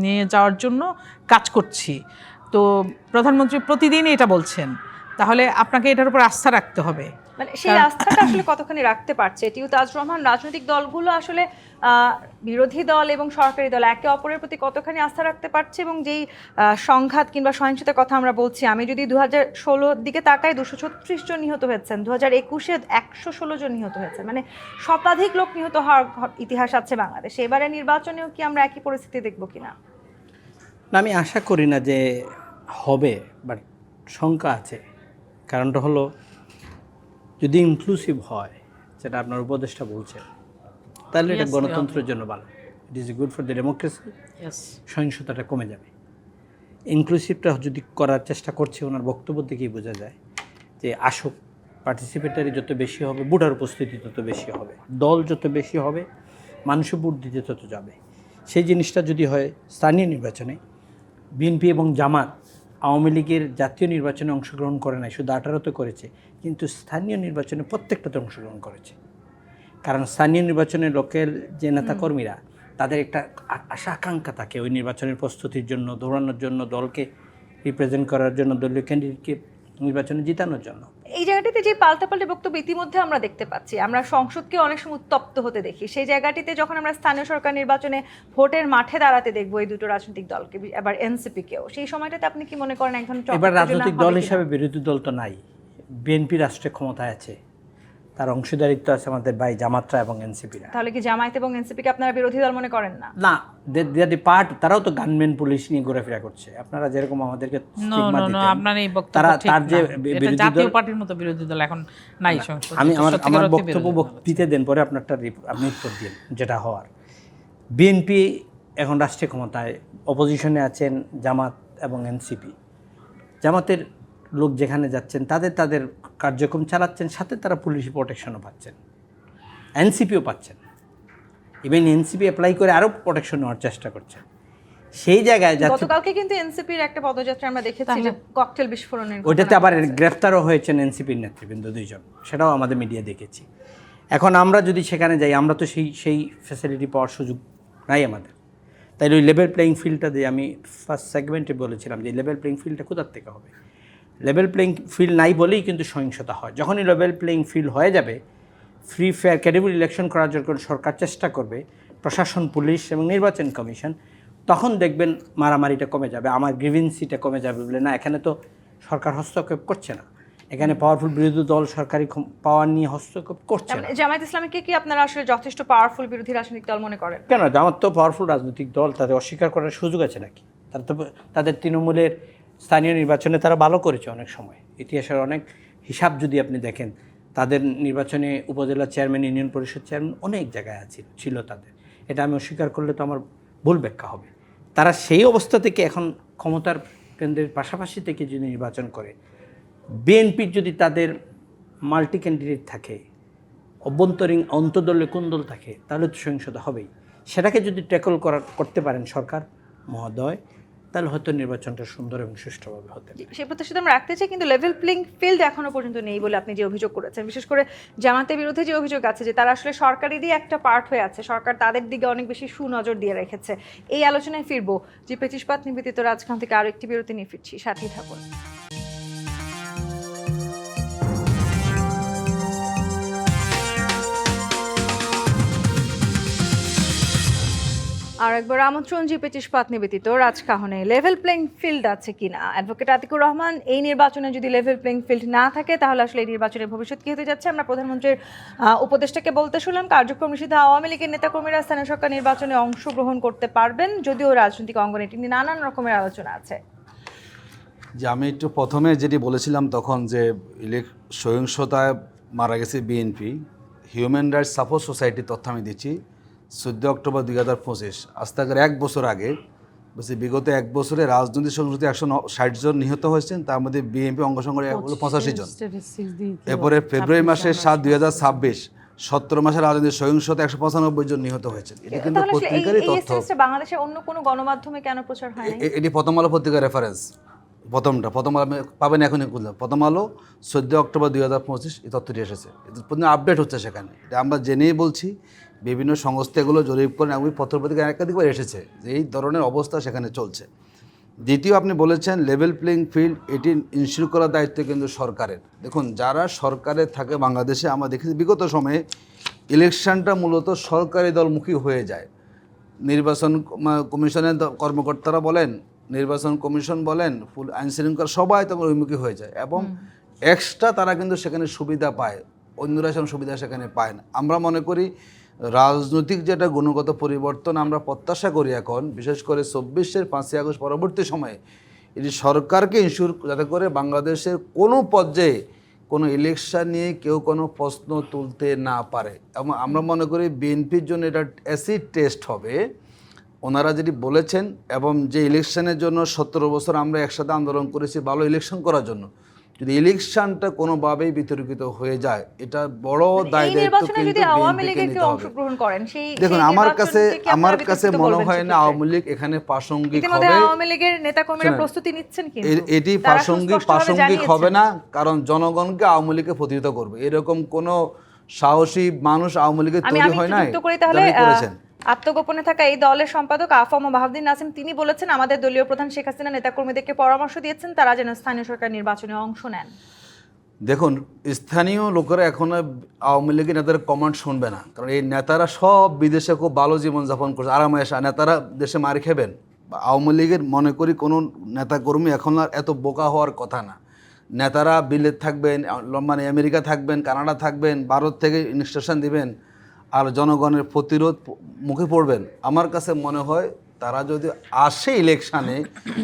নিয়ে যাওয়ার জন্য কাজ করছি। তো প্রধানমন্ত্রী প্রতিদিনই এটা বলছেন, তাহলে আপনাকে এটার উপর আস্থা রাখতে হবে। মানে সেই আস্থাটা আসলে কতখানি রাখতে পারছে টিউ তাজুর রহমান? রাজনৈতিক দলগুলো আসলে বিরোধী দল এবং সরকারি দল একে অপরের প্রতি কতখানি আস্থা রাখতে পারছে? এবং যেই সংঘাত কিংবা সহিংসতার কথা আমরা বলছি, আমি যদি 2016 দিকে তাকাই, 236 জন নিহত হয়েছেন, 2021-এ 116 জন নিহত হয়েছেন, মানে শতাধিক লোক নিহত হওয়ার ইতিহাস আছে বাংলাদেশে। এবারে নির্বাচনেও কি আমরা একই পরিস্থিতি দেখবো কিনা? না, আমি আশা করি না যে হবে, বাট শঙ্কা আছে। কারণটা হলো, যদি ইনক্লুসিভ হয়, যেটা আপনার উপদেষ্টা বলছেন, তাহলে এটা গণতন্ত্রের জন্য ভালো। It is good for the democracy. সহিংসতাটা কমে যাবে। ইনক্লুসিভটা যদি করার চেষ্টা করছে, ওনার বক্তব্য থেকেই বোঝা যায় যে আসুক, পার্টিসিপেটারি যত বেশি হবে, ভোটার উপস্থিতি তত বেশি হবে, দল যত বেশি হবে, মানুষও ভোট দিতে তত যাবে। সেই জিনিসটা যদি হয় স্থানীয় নির্বাচনে, বিএনপি এবং জামাত আওয়ামী লীগের জাতীয় নির্বাচনে অংশগ্রহণ করে নাই, শুধু 18তে করেছে, কিন্তু স্থানীয় নির্বাচনে প্রত্যেকটাতে অংশগ্রহণ করেছে। কারণ স্থানীয় নির্বাচনে লোকের যে নেতাকর্মীরা, তাদের একটা আশা আকাঙ্ক্ষা থাকে ওই নির্বাচনের প্রস্তুতির জন্য, দৌড়ানোর জন্য, দলকে রিপ্রেজেন্ট করার জন্য, দলীয় ক্যান্ডিডেটকে নির্বাচনে জিতানোর জন্য। এই জায়গাটিতে যে পাল্টাপাল্টি বক্তব্য ইতিমধ্যে আমরা দেখতে পাচ্ছি, আমরা সংসদকে অনেক সময় উত্তপ্ত হতে দেখি, সেই জায়গাটিতে যখন আমরা স্থানীয় সরকার নির্বাচনে ভোটের মাঠে দাঁড়াতে দেখবো এই দুটো রাজনৈতিক দলকে, এবার এনসিপিকেও, সেই সময়টাতে আপনি কি মনে করেন একজন এবার রাজনৈতিক দল হিসাবে বিরোধী দল তো নাই, বিএনপি রাষ্ট্রে ক্ষমতায় আছে, তার অংশীদারিত্ব আছে আমাদের ভাই জামাতরা এবং এনসিপিরা। তাহলে কি জামায়াত এবং এনসিপিকে আপনারা বিরোধী দল মনে করেন না? না, দে আর দি পার্ট, তারাও তো গানম্যান পুলিশ নিয়ে ঘোরাফেরা করছে। আপনারা যেরকম আমাদেরকে স্টিগমা দিতেন, আপনার এই বক্তব্য ঠিক না। এটা জাতীয় পার্টির মতো বিরোধী দল এখন নাই সংসদে। আমি আমার বক্তব্য দিতে দেন, পরে আপনারটা আপনি উত্তর দিন যেটা হওয়ার। বিএনপি এখন রাষ্ট্রীয় ক্ষমতায়, অপোজিশনে আছেন জামাত এবং এনসিপি। জামাতের লোক যেখানে যাচ্ছেন তাদের কার্যক্রম চালাচ্ছেন, সাথে তারা পুলিশ প্রোটেকশনও পাচ্ছেন, এনসিপিও পাচ্ছেন। ইভেন এনসিপি অ্যাপ্লাই করে আরও প্রোটেকশন নেওয়ার চেষ্টা করছে। সেই জায়গায় যাচ্ছে। গতকালকে কিন্তু এনসিপির একটা পদযাত্রা আমরা দেখেছি যে ককটেল বিস্ফোরণের ওইটাতে আবার গ্রেফতারও হয়েছেন এনসিপির নেতৃবৃন্দ 2 জন, সেটাও আমাদের মিডিয়া দেখেছি। এখন আমরা যদি সেখানে যাই, আমরা তো সেই ফ্যাসিলিটি পাওয়ার সুযোগ নাই আমাদের। তাই ওই লেভেল প্লেয়িং ফিল্ডটা দিয়ে আমি ফার্স্ট সেগমেন্টে বলেছিলাম যে লেভেল প্লেয়িং ফিল্ডটা কোথার থেকে হবে। লেভেল প্লেয়িং ফিল্ড নাই বলেই কিন্তু সহিংসতা হয়। যখনই লেভেল প্লেয়িং ফিল্ড হয়ে যাবে, ফ্রি ফেয়ার ক্রেডিবল ইলেকশন করার জন্য সরকার চেষ্টা করবে, প্রশাসন, পুলিশ এবং নির্বাচন কমিশন, তখন দেখবেন মারামারিটা কমে যাবে, আমার গ্রিভেন্সিটা কমে যাবে বলে। না, এখানে তো সরকার হস্তক্ষেপ করছে না, এখানে পাওয়ারফুল বিরোধী দল সরকারি পাওয়ার নিয়ে হস্তক্ষেপ করছে না। জামায়াত ইসলামীকে কি আপনারা আসলে যথেষ্ট পাওয়ারফুল বিরোধী রাজনৈতিক দল মনে করেন? কেন, জামাত তো পাওয়ারফুল রাজনৈতিক দল, তাদের অস্বীকার করার সুযোগ আছে নাকি? তারা তো তাদের তৃণমূলের স্থানীয় নির্বাচনে তারা ভালো করেছে অনেক সময়। ইতিহাসের অনেক হিসাব যদি আপনি দেখেন, তাদের নির্বাচনে উপজেলা চেয়ারম্যান, ইউনিয়ন পরিষদ চেয়ারম্যান অনেক জায়গায় ছিল তাদের। এটা আমি অস্বীকার করলে তো আমার ভুল ব্যাখ্যা হবে। তারা সেই অবস্থা থেকে এখন ক্ষমতার কেন্দ্রের পাশাপাশি থেকে যদি নির্বাচন করে, বিএনপির যদি তাদের মাল্টি ক্যান্ডিডেট থাকে, অভ্যন্তরীণ অন্তর্দলীয় কোন্দল থাকে, তাহলে তো সহিংসতা হবেই। সেটাকে যদি ট্যাকল করতে পারেন সরকার মহোদয়, তাহলে হয়তো নির্বাচনটা সুন্দর এবং সুষ্ঠুভাবে হতে পারে। সেই প্রত্যাশা আমরা রাখতে চাই, কিন্তু লেভেল প্লেইং ফিল্ড এখনো পর্যন্ত নেই বলে আপনি যে অভিযোগ করেছেন, বিশেষ করে জামাতের বিরুদ্ধে যে অভিযোগ আছে যে তারা আসলে সরকারেরই একটা পার্ট হয়ে আছে, সরকার তাদের দিকে অনেক বেশি সুনজর দিয়ে রেখেছে। এই আলোচনায় ফিরবো। যে 25 পাত নিবেদিত রাজখান থেকে আরো একটি বিরতি নিয়ে ফিরছি, সাথেই থাকুন। আর একবার আমন্ত্রণ জি 25 পাত নিবেদিত রাজকাহনে। লেভেল প্লেইং ফিল্ড আছে কিনা? অ্যাডভোকেট আতিকুর রহমান, এই নির্বাচনে যদি লেভেল প্লেইং ফিল্ড না থাকে তাহলে আসলে এই নির্বাচনের ভবিষ্যৎ কি হতে যাচ্ছে? আমরা প্রধানমন্ত্রীর উপদেষ্টাকে বলতে শুনলাম, কার্যক্রম নিষিদ্ধ আওয়ামী লীগের নেতাকর্মীরা স্থানীয় সরকার নির্বাচনে অংশগ্রহণ করতে পারবেন, যদিও রাজনৈতিক অঙ্গনে এটি নিয়ে নানান রকমের আলোচনা আছে। যে আমি একটু প্রথমে যেটি বলেছিলাম তখন, যে সহিংসতায় মারা গেছে বিএনপি, হিউম্যান রাইটস সাপোর্ট সোসাইটির তথ্য আমি দিচ্ছি 14 অক্টোবর 2025, আজ থেকে 1 বছর আগে বলছি, বিগত 1 বছরে রাজনৈতিক সহিংসতায় 160 জন নিহত হয়েছেন, তার মধ্যে বিএনপি অঙ্গসংগঠন 85 জন। এরপরে ফেব্রুয়ারি মাসের 7, 2026 17 মাসের রাজনৈতিক সহিংসতা 195 জন নিহত হয়েছেন। এটা কিন্তু পত্রিকারই তথ্য। বাংলাদেশের অন্য কোনো গণমাধ্যমে কেন প্রচার হয় না? এটি প্রথম আলো পত্রিকার রেফারেন্স, প্রথম আলো পাবেন এখনই খুললাম, প্রথম আলো 14 অক্টোবর 2025 এই তথ্যটি এসেছে। আপডেট হচ্ছে সেখানে, এটা আমরা জেনেই বলছি। বিভিন্ন সংস্থাগুলো জরিপ করেন এবং পত্রপত্রিকা একাধিকবার এসেছে যে এই ধরনের অবস্থা সেখানে চলছে। দ্বিতীয়, আপনি বলেছেন লেভেল প্লেইং ফিল্ড, এটি ইনশিওর করার দায়িত্ব কিন্তু সরকারের। দেখুন, যারা সরকারে থাকে বাংলাদেশে, আমরা দেখেছি বিগত সময়ে ইলেকশনটা মূলত সরকারি দলমুখী হয়ে যায়। নির্বাচন কমিশনের কর্মকর্তারা বলেন, নির্বাচন কমিশন বলেন, ফুল আইনশৃঙ্খলা সবাই তখন ওইমুখী হয়ে যায় এবং এক্সট্রা তারা কিন্তু সেখানে সুবিধা পায়, অন্যরা সেখানে সুবিধা সেখানে পায় না। আমরা মনে করি রাজনৈতিক যেটা গুণগত পরিবর্তন আমরা প্রত্যাশা করি এখন, বিশেষ করে 24-এর 5ই আগস্ট পরবর্তী সময়ে, এটি সরকারকে ইনশিওর যাতে করে বাংলাদেশের কোনো পর্যায়ে কোনো ইলেকশন নিয়ে কেউ কোনো প্রশ্ন তুলতে না পারে। এবং আমরা মনে করি বিএনপির জন্য এটা অ্যাসিড টেস্ট হবে, ওনারা যেটি বলেছেন। এবং যে ইলেকশনের জন্য 17 বছর আমরা একসাথে আন্দোলন করেছি ভালো ইলেকশন করার জন্য, যদি ইলেকশনটা কোনোভাবেই বিতর্কিত হয়ে যায়, এটা বড় দায় দায়িত্ব কিন্তু বিএনপিকে নিতে হবে। দেখুন, আমার কাছে মনে হয় না আওয়ামী লীগ এখানে প্রাসঙ্গিক হবে। আওয়ামী লীগের নেতাকর্মীরা প্রস্তুতি নিচ্ছেন, কিন্তু এটি প্রাসঙ্গিক হবে না, কারণ জনগণকে আওয়ামী লীগকে প্রতিহত করবে এরকম কোনো সাহসী মানুষ আওয়ামী লীগের তৈরি হয় নাই। আত্মগোপনে থাকা এই দলের সম্পাদক আফম বাহাউদ্দিন নাসিম, তিনি বলেছেন আমাদের দলীয় প্রধান শেখ হাসিনা নেতাকর্মীদেরকে পরামর্শ দিয়েছেন তারা যেন স্থানীয় সরকার নির্বাচনে অংশ নেন। দেখুন, স্থানীয় লোকেরা এখন আওয়ামী লীগের নেতাদের কমান্ড শুনবে না, কারণ এই নেতারা সব বিদেশে খুব ভালো জীবনযাপন করছে, আরামায়েশা। নেতারা দেশে মার খেবেন। আওয়ামী লীগের মনে করি কোনো নেতাকর্মী এখন আর এত বোকা হওয়ার কথা না। নেতারা বিলেত থাকবেন, মানে আমেরিকা থাকবেন, কানাডা থাকবেন, ভারত থেকে ইনস্ট্রাকশন দিবেন, আর জনগণের প্রতিরোধ মুখে পড়বেন। আমার কাছে মনে হয় তারা যদি আসে ইলেকশানে,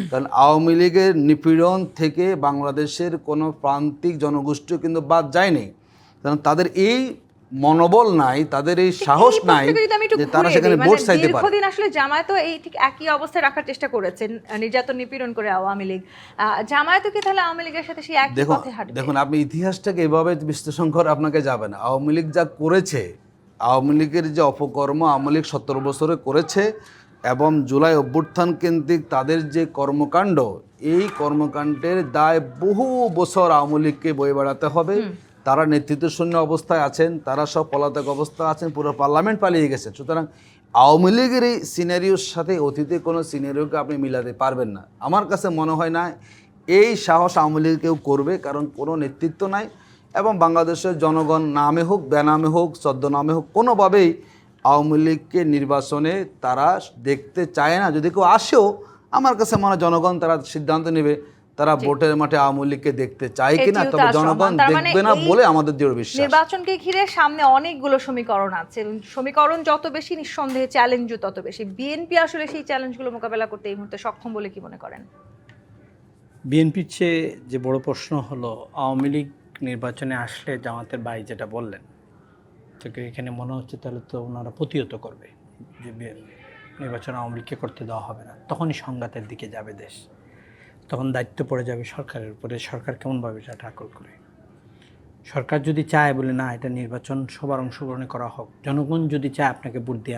কারণ আওয়ামী লীগের নিপীড়ন থেকে বাংলাদেশের কোনো প্রান্তিক জনগোষ্ঠী কিন্তু বাদ যায়নি, কারণ তাদের এই মনোবল নাই, তাদের এই সাহস এই নাই প্রশ্নকে যদি আমি একটু যে তারা ঘুরিয়ে সেখানে দিই, ভোট মানে চাইতে পারে। দীর্ঘদিন আসলে জামায়াতও এই ঠিক একই অবস্থায় রাখার চেষ্টা করেছেন, নির্যাতন নিপীড়ন করে আওয়ামী লীগ। জামায়াতও কি তাহলে আওয়ামী লীগের সাথে সেই একই দেখুন পথে হাঁটবে? দেখুন আপনি ইতিহাসটাকে এভাবে বিশ্লেষণ করে আপনাকে যাবে না। আওয়ামী লীগ যা করেছে, আওয়ামী লীগের যে অপকর্ম আওয়ামী লীগ 17 বছরে করেছে, এবং জুলাই অভ্যুত্থান কেন্দ্রিক তাদের যে কর্মকাণ্ড, এই কর্মকাণ্ডের দায় বহু বছর আওয়ামী লীগকে বয়ে বেড়াতে হবে। তারা নেতৃত্বশূন্য অবস্থায় আছেন, তারা সব পলাতক অবস্থা আছেন, পুরো পার্লামেন্ট পালিয়ে গেছে। সুতরাং আওয়ামী লীগের এই সিনারিওর সাথে অতীতে কোনো সিনারিওকে আপনি মিলাতে পারবেন না। আমার কাছে মনে হয় না এই সাহস আওয়ামী লীগ কেউ করবে, কারণ কোনো নেতৃত্ব নাই। এবং বাংলাদেশের জনগণ নামে হোক, বেনামে হোক, ছদ্মনামে হোক, কোনোভাবেই আওয়ামী লীগকে নির্বাচনে তারা দেখতে চায় না। যদি কেউ আসেও, আমার কাছে মনে হয় জনগণ তারা সিদ্ধান্ত নেবে তারা ভোটের মাঠে আওয়ামী লীগকে দেখতে চায় কিনা। এটিও তবে তার জনগণ সমান। তার মানে দেখবে না এই বলে আমাদের দৃঢ় বিশ্বাস। নির্বাচনকে ঘিরে সামনে অনেকগুলো সমীকরণ আছে, এবং সমীকরণ যত বেশি নিঃসন্দেহে চ্যালেঞ্জও তত বেশি। বিএনপি আসলে সেই চ্যালেঞ্জগুলো মোকাবেলা করতে এই মুহূর্তে সক্ষম বলে কি মনে করেন? বিএনপির চেয়ে যে বড় প্রশ্ন হলো, আওয়ামী লীগ নির্বাচনে আসলে জামাতের ভাই যেটা বললেন, তো এখানে মনে হচ্ছে তাহলে তো ওনারা প্রতিহত করবে যে নির্বাচন আওয়ামী লীগকে করতে দেওয়া হবে না। তখনই সংঘাতের দিকে যাবে দেশ, তখন দায়িত্ব পড়ে যাবে সরকারের উপরে। সরকার কেমনভাবে এটা ট্যাকল করে। সরকার যদি চায় বলে না, এটা নির্বাচন সবার অংশগ্রহণে করা হোক, জনগণ যদি চায় আপনাকে ভোট দিয়ে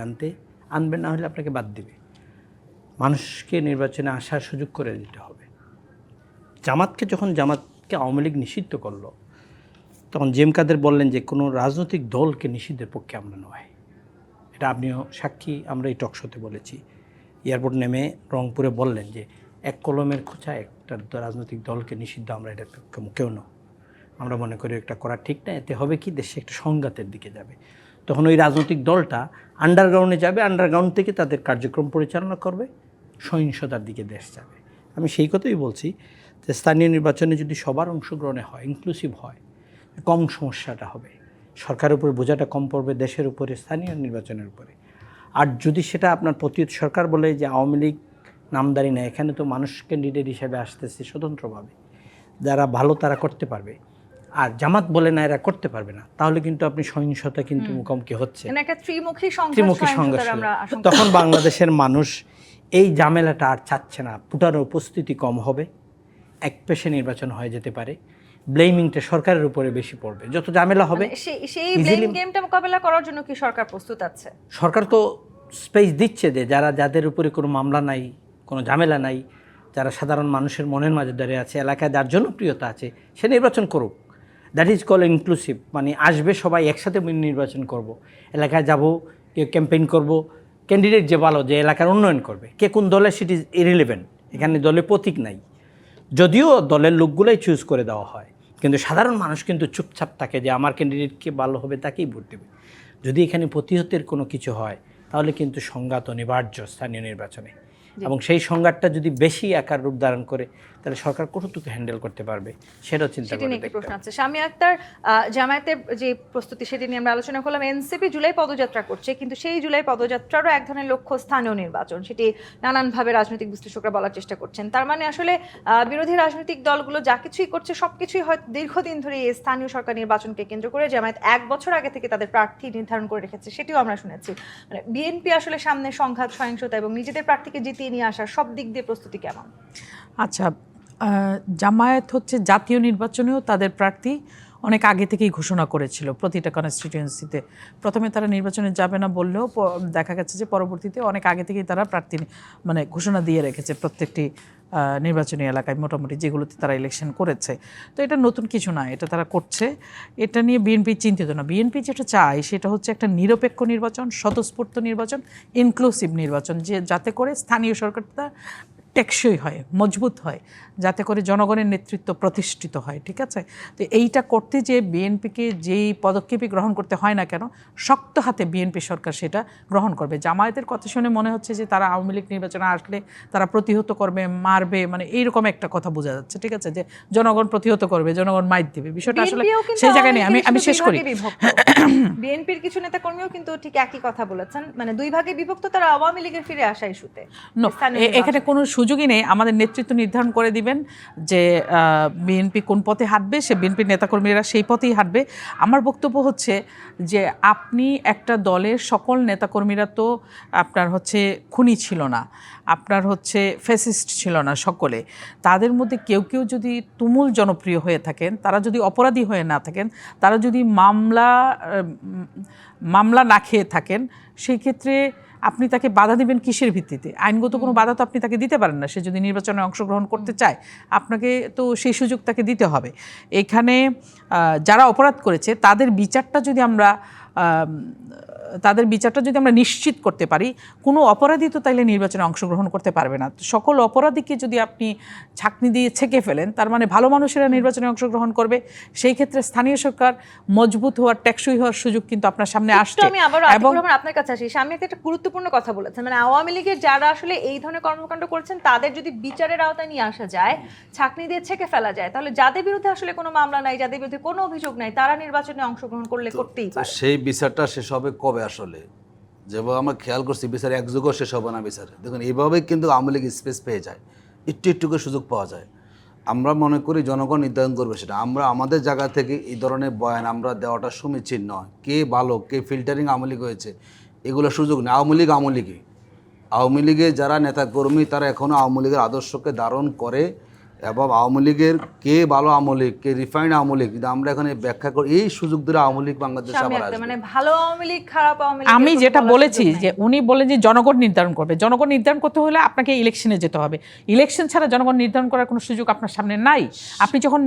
আনবে, না হলে আপনাকে বাদ দিবে। মানুষকে নির্বাচনে আসার সুযোগ করে দিতে হবে। জামাতকে আওয়ামী লীগ নিষিদ্ধ করলো, তখন জেম কাদের বললেন যে কোনো রাজনৈতিক দলকে নিষিদ্ধের পক্ষে আমরা নয়। এটা আপনিও সাক্ষী, আমরা এই টকশোতে বলেছি। এয়ারপোর্ট নেমে রংপুরে বললেন যে এক কলমের খোঁচা একটা রাজনৈতিক দলকে নিষিদ্ধ, আমরা এটার পক্ষে কেউ নয়। আমরা মনে করি এটা করা ঠিক না। এতে হবে কি, দেশে একটা সংঘাতের দিকে যাবে। তখন ওই রাজনৈতিক দলটা আন্ডারগ্রাউন্ডে যাবে, আন্ডারগ্রাউন্ড থেকে তাদের কার্যক্রম পরিচালনা করবে, সহিংসতার দিকে দেশ যাবে। আমি সেই কথাই বলছি যে স্থানীয় নির্বাচনে যদি সবার অংশগ্রহণে হয়, ইনক্লুসিভ হয়, কম সমস্যাটা হবে, সরকারের উপরে বোঝাটা কম পড়বে, দেশের উপরে, স্থানীয় নির্বাচনের উপরে। আর যদি সেটা আপনার সরকার বলে যে আওয়ামী লীগ নামদারি নেয়, এখানে তো মানুষ ক্যান্ডিডেট হিসেবে আসতেছে স্বতন্ত্রভাবে, যারা ভালো তারা করতে পারবে, আর জামাত বলে না এরা করতে পারবে না, তাহলে কিন্তু আপনি সহিংসতা কিন্তু মুখোমুখি হচ্ছে, মানে একটা ত্রিমুখী ত্রিমুখী সংঘর্ষ। তখন বাংলাদেশের মানুষ এই ঝামেলাটা আর চাচ্ছে না। ভোটার উপস্থিতি কম হবে, এক পেশে নির্বাচন হয়ে যেতে পারে, ব্লেমিংটা সরকারের উপরে বেশি পড়বে, যত ঝামেলা হবে। সেই ব্লেম গেমটা মোকাবেলা করার জন্য কি সরকার প্রস্তুত আছে? সরকার তো স্পেস দিচ্ছে যে যাদের উপরে কোনো মামলা নাই, কোনো ঝামেলা নাই, যারা সাধারণ মানুষের মনের মাঝে দাঁড়িয়ে আছে, এলাকায় যার জনপ্রিয়তা আছে, সে নির্বাচন করুক। দ্যাট ইজ কল ইনক্লুসিভ, মানে আসবে সবাই একসাথে নির্বাচন করব, এলাকায় যাব, কেউ ক্যাম্পেইন করব, ক্যান্ডিডেট যে ভালো, যে এলাকার উন্নয়ন করবে। কে কোন দলের সেটি ইরিলেভেন্ট, এখানে দলের প্রতীক নাই, যদিও দলের লোকগুলোই চুজ করে দেওয়া হয়, কিন্তু সাধারণ মানুষ কিন্তু চুপচাপ থাকে যে আমার ক্যান্ডিডেটকে ভালো হবে তাকেই ভোট দেবে। যদি এখানে প্রতিহতের কোনো কিছু হয়, তাহলে কিন্তু সংঘাত অনিবার্য স্থানীয় নির্বাচনে, এবং সেই সংঘাতটা যদি বেশি আকার রূপ ধারণ করে, তাহলে সরকার কতটুকু হ্যান্ডেল করতে পারবে সেটাও চিন্তা করে দেখতে হবে। প্রশ্ন আছে শামী আক্তার, জামায়াতের যে প্রস্তুতি সেটি নিয়ে আমরা আলোচনা করলাম। এনসিপি জুলাই পদযাত্রা করছে, কিন্তু সেই জুলাই পদযাত্রারও এক ধরনের লক্ষ্য স্থানীয় নির্বাচন, সেটি নানানভাবে রাজনৈতিক বিশ্লেষকরা বলার চেষ্টা করছেন। তার মানে আসলে বিরোধী রাজনৈতিক দলগুলো যা কিছুই করছে সবকিছুই হয়তো দীর্ঘদিন ধরে এই স্থানীয় সরকার নির্বাচনকে কেন্দ্র করে জামায়াত 1 বছর আগে থেকে তাদের প্রার্থী নির্ধারণ করে রেখেছে, সেটিও আমরা শুনেছি। মানে বিএনপি আসলে সামনে সংঘাত, সহিংসতা এবং নিজেদের প্রার্থীকে জিতিয়ে নিয়ে আসার সব দিক দিয়ে প্রস্তুতি কেমন? আচ্ছা, জামায়াত হচ্ছে জাতীয় নির্বাচনেও তাদের প্রার্থী অনেক আগে থেকেই ঘোষণা করেছিল প্রতিটা কনস্টিটিউয়েন্সিতে। প্রথমে তারা নির্বাচনে যাবে না বললেও দেখা গেছে যে পরবর্তীতে অনেক আগে থেকেই তারা প্রার্থী মানে ঘোষণা দিয়ে রেখেছে প্রত্যেকটি নির্বাচনী এলাকায়, মোটামুটি যেগুলোতে তারা ইলেকশন করেছে। তো এটা নতুন কিছু না, এটা তারা করছে, এটা নিয়ে বিএনপি চিন্তিত না। বিএনপি যেটা চায় সেটা হচ্ছে একটা নিরপেক্ষ নির্বাচন, স্বতঃস্ফূর্ত নির্বাচন, ইনক্লুসিভ নির্বাচন, যে যাতে করে স্থানীয় সরকারটা টেকসই হয়, মজবুত হয়, যাতে করে জনগণের নেতৃত্ব প্রতিষ্ঠিত হয়। ঠিক আছে, তো এইটা করতে যে বিএনপিকে যেই পদক্ষেপই গ্রহণ করতে হয় না কেন, শক্ত হাতে বিএনপি সরকার সেটা গ্রহণ করবে। জামায়াতের কথা শুনে মনে হচ্ছে যে তারা আওয়ামী লীগ নির্বাচনে আসলে তারা প্রতিহত করবে, মারবে, মানে এইরকম একটা কথা বোঝা যাচ্ছে। ঠিক আছে, যে জনগণ প্রতিহত করবে, জনগণ মাইর দেবে, বিষয়টা আসলে সেই জায়গায় নেই। আমি শেষ করি। বিএনপির কিছু নেতাকর্মীও কিন্তু ঠিক একই কথা বলেছেন, মানে দুই ভাগে বিভক্ত তারা আওয়ামী লীগের ফিরে আসা ইস্যুতে। No, স্থানীয় এখানে কোনো সুযোগই নেই। আমাদের নেতৃত্ব নির্ধারণ করে দিবেন যে বিএনপি কোন পথে হাঁটবে, সে বিএনপির নেতাকর্মীরা সেই পথেই হাঁটবে। আমার বক্তব্য হচ্ছে যে আপনি একটা দলের সকল নেতাকর্মীরা তো আপনার হচ্ছে খুনি ছিল না, আপনার হচ্ছে ফ্যাসিস্ট ছিল না সকলে। তাদের মধ্যে কেউ কেউ যদি তুমুল জনপ্রিয় হয়ে থাকেন, তারা যদি অপরাধী হয়ে না থাকেন, তারা যদি মামলা না খেয়ে থাকেন, সেই ক্ষেত্রে আপনি তাকে বাধা দিবেন কিসের ভিত্তিতে? আইনগত কোনো বাধা তো আপনি তাকে দিতে পারেন না। সে যদি নির্বাচনে অংশগ্রহণ করতে চায়, আপনাকে তো সেই সুযোগ তাকে দিতে হবে। এখানে যারা অপরাধ করেছে তাদের বিচারটা যদি আমরা নিশ্চিত করতে পারি, কোনো অপরাধী তো তাইলে নির্বাচনে অংশগ্রহণ করতে পারবে না। সকল অপরাধীকে যদি আপনি ছাঁকনি দিয়ে ছেঁকে ফেলেন, তার মানে ভালো মানুষেরা নির্বাচনে অংশগ্রহণ করবে। সেই ক্ষেত্রে স্থানীয় সরকার মজবুত হওয়ার, টেকসই হওয়ার সুযোগ কিন্তু আপনার সামনে আসছে। আমি আবার আপনার কাছে আসি। স্বামী একটা গুরুত্বপূর্ণ কথা বলেছেন, মানে আওয়ামী লীগের যারা আসলে এই ধরনের কর্মকাণ্ড করছেন তাদের যদি বিচারের আওতায় নিয়ে আসা যায়, ছাঁকনি দিয়ে ছেঁকে ফেলা যায়, তাহলে যাদের বিরুদ্ধে আসলে কোনো মামলা নাই, যাদের বিরুদ্ধে কোনো অভিযোগ নাই, তারা নির্বাচনে অংশগ্রহণ করতেই পারে। সেই বিচারটা শেষ হবে কবে? আসলে যেভাবে আমরা খেয়াল করছি, বিচার এক যুগও শেষ হবে না বিচারে। দেখুন, এইভাবেই কিন্তু আওয়ামী লীগ স্পেস পেয়ে যায়, একটু একটু করে সুযোগ পাওয়া যায়। আমরা মনে করি জনগণ নির্ধারণ করবে সেটা। আমরা আমাদের জায়গা থেকে এই ধরনের বয়ান আমরা দেওয়াটা সমীচীন নয়। কে ভালো, কে ফিল্টারিং আওয়ামী লীগ হয়েছে, এগুলো সুযোগ নেই। আওয়ামী লীগই আওয়ামী লীগের যারা নেতাকর্মী তারা এখনও আওয়ামী লীগের আদর্শকে ধারণ করে, এবং আওয়ামী লীগের কে ভালো আওয়ামী লীগ, কে রিফাইন্ড আওয়ামী লীগ, কিন্তু আমরা এখানে ব্যাখ্যা করি এই সুযোগ ধরে আওয়ামী লীগ বাংলাদেশে আবার আসবে। মানে ভালো আওয়ামী লীগ, খারাপ আওয়ামী লীগ, আমি যেটা বলেছি যে উনি বলেন যে জনগণ নির্ধারণ করবে। জনগণ নির্ধারণ করতে হলে আপনাকে ইলেকশনে যেতে হবে। ইলেকশন ছাড়া জনগণ নির্ধারণ করার কোনো সুযোগ আপনার সামনে নাই। আপনি যখন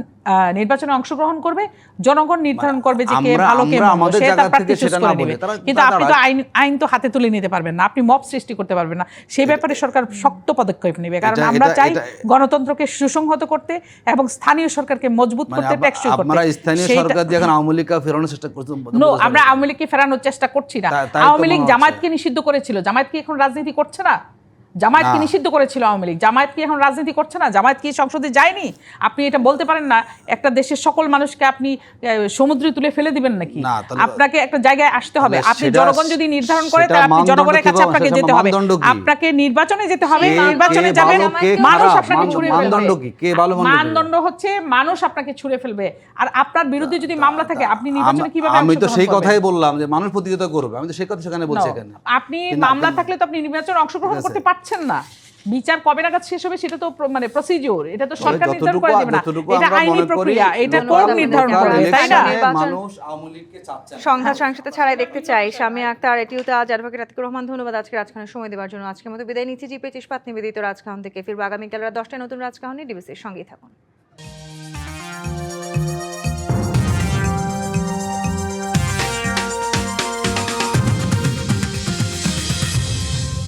নির্বাচনে অংশগ্রহণ করবে, জনগণ নির্ধারণ করবে যে কে ভালো কে মন্দ, সে তার প্রার্থী চুজ করে নেবে। কিন্তু আপনি তো আইন তো হাতে তুলে নিতে পারবেন না, আপনি মব সৃষ্টি করতে পারবেন না। সেই ব্যাপারে সরকার শক্ত পদক্ষেপ নেবে, কারণ আমরা চাই গণতন্ত্রকে সুসংহত করতে এবং স্থানীয় সরকারকে মজবুত করতে, টেকসই করতে। আপনারা স্থানীয় সরকার দিয়ে এখন আওয়ামী লীগকে ফেরানোর চেষ্টা করছেন? নো, আমরা আওয়ামী লীগকে ফেরানোর চেষ্টা করছি না। আওয়ামী লীগ জামায়াতকে নিষিদ্ধ করেছিল, জামায়াত কি এখন রাজনীতি করছে না? জামায়াতকে নিষিদ্ধ করেছিল আওয়ামী লীগ, জামায়াত কি এখন রাজনীতি করছে না? জামায়াত কি সংসদে যায়নি? আপনি এটা বলতে পারেন না একটা দেশের সকল মানুষকে আপনি সমুদ্রে তুলে ফেলে দিবেন নাকি? আপনাকে একটা জায়গায় আসতে হবে। আপনি জনগণ যদি নির্ধারণ করে, তাহলে আপনি জনগণের কাছে আপনাকে যেতে হবে, আপনাকে নির্বাচনে যেতে হবে। নির্বাচনে যাবেন, মানুষ আপনাকে ছুঁড়ে ফেলবে। মানদণ্ড হচ্ছে মানুষ আপনাকে ছুঁড়ে ফেলবে। আর আপনার বিরুদ্ধে যদি মামলা থাকে, আপনি নির্বাচনে কিভাবে আমি তো সেই কথাই বললাম যে মানুষ প্রতিযোগিতা করবে। আমি তো সেই কথা সেখানে বলছি। এখানে আপনি মামলা থাকলে তো আপনি নির্বাচনে অংশগ্রহণ করতে পারছেন না। বিচার কবে নাগাদ শেষ হবে সেটা তো মানে প্রসিডিউর, এটা তো সরকার নির্ধারণ করে দেবে না। এটা আইনি প্রক্রিয়া, এটা কোর্ট নির্ধারণ করবে, তাই না? মানুষ আওয়ামী লীগকে চাচ্ছে না। সংঘাত সহিংসতা ছাড়াই দেখতে চাই। শামী আক্তার, এটিউতে আজ অ্যাডভোকেট আতিকুর রহমান, ধন্যবাদ আজকে রাজকাহনের সময় দেওয়ার জন্য। আজকের মতো বিদায় নিচ্ছি। জিপে ইস্পাত নিবেদিত রাজকাহন থেকে। ফিরবো আগামীকাল রাত 10টায় নতুন রাজকাহনে। ডিবিসির সঙ্গেই থাকুন।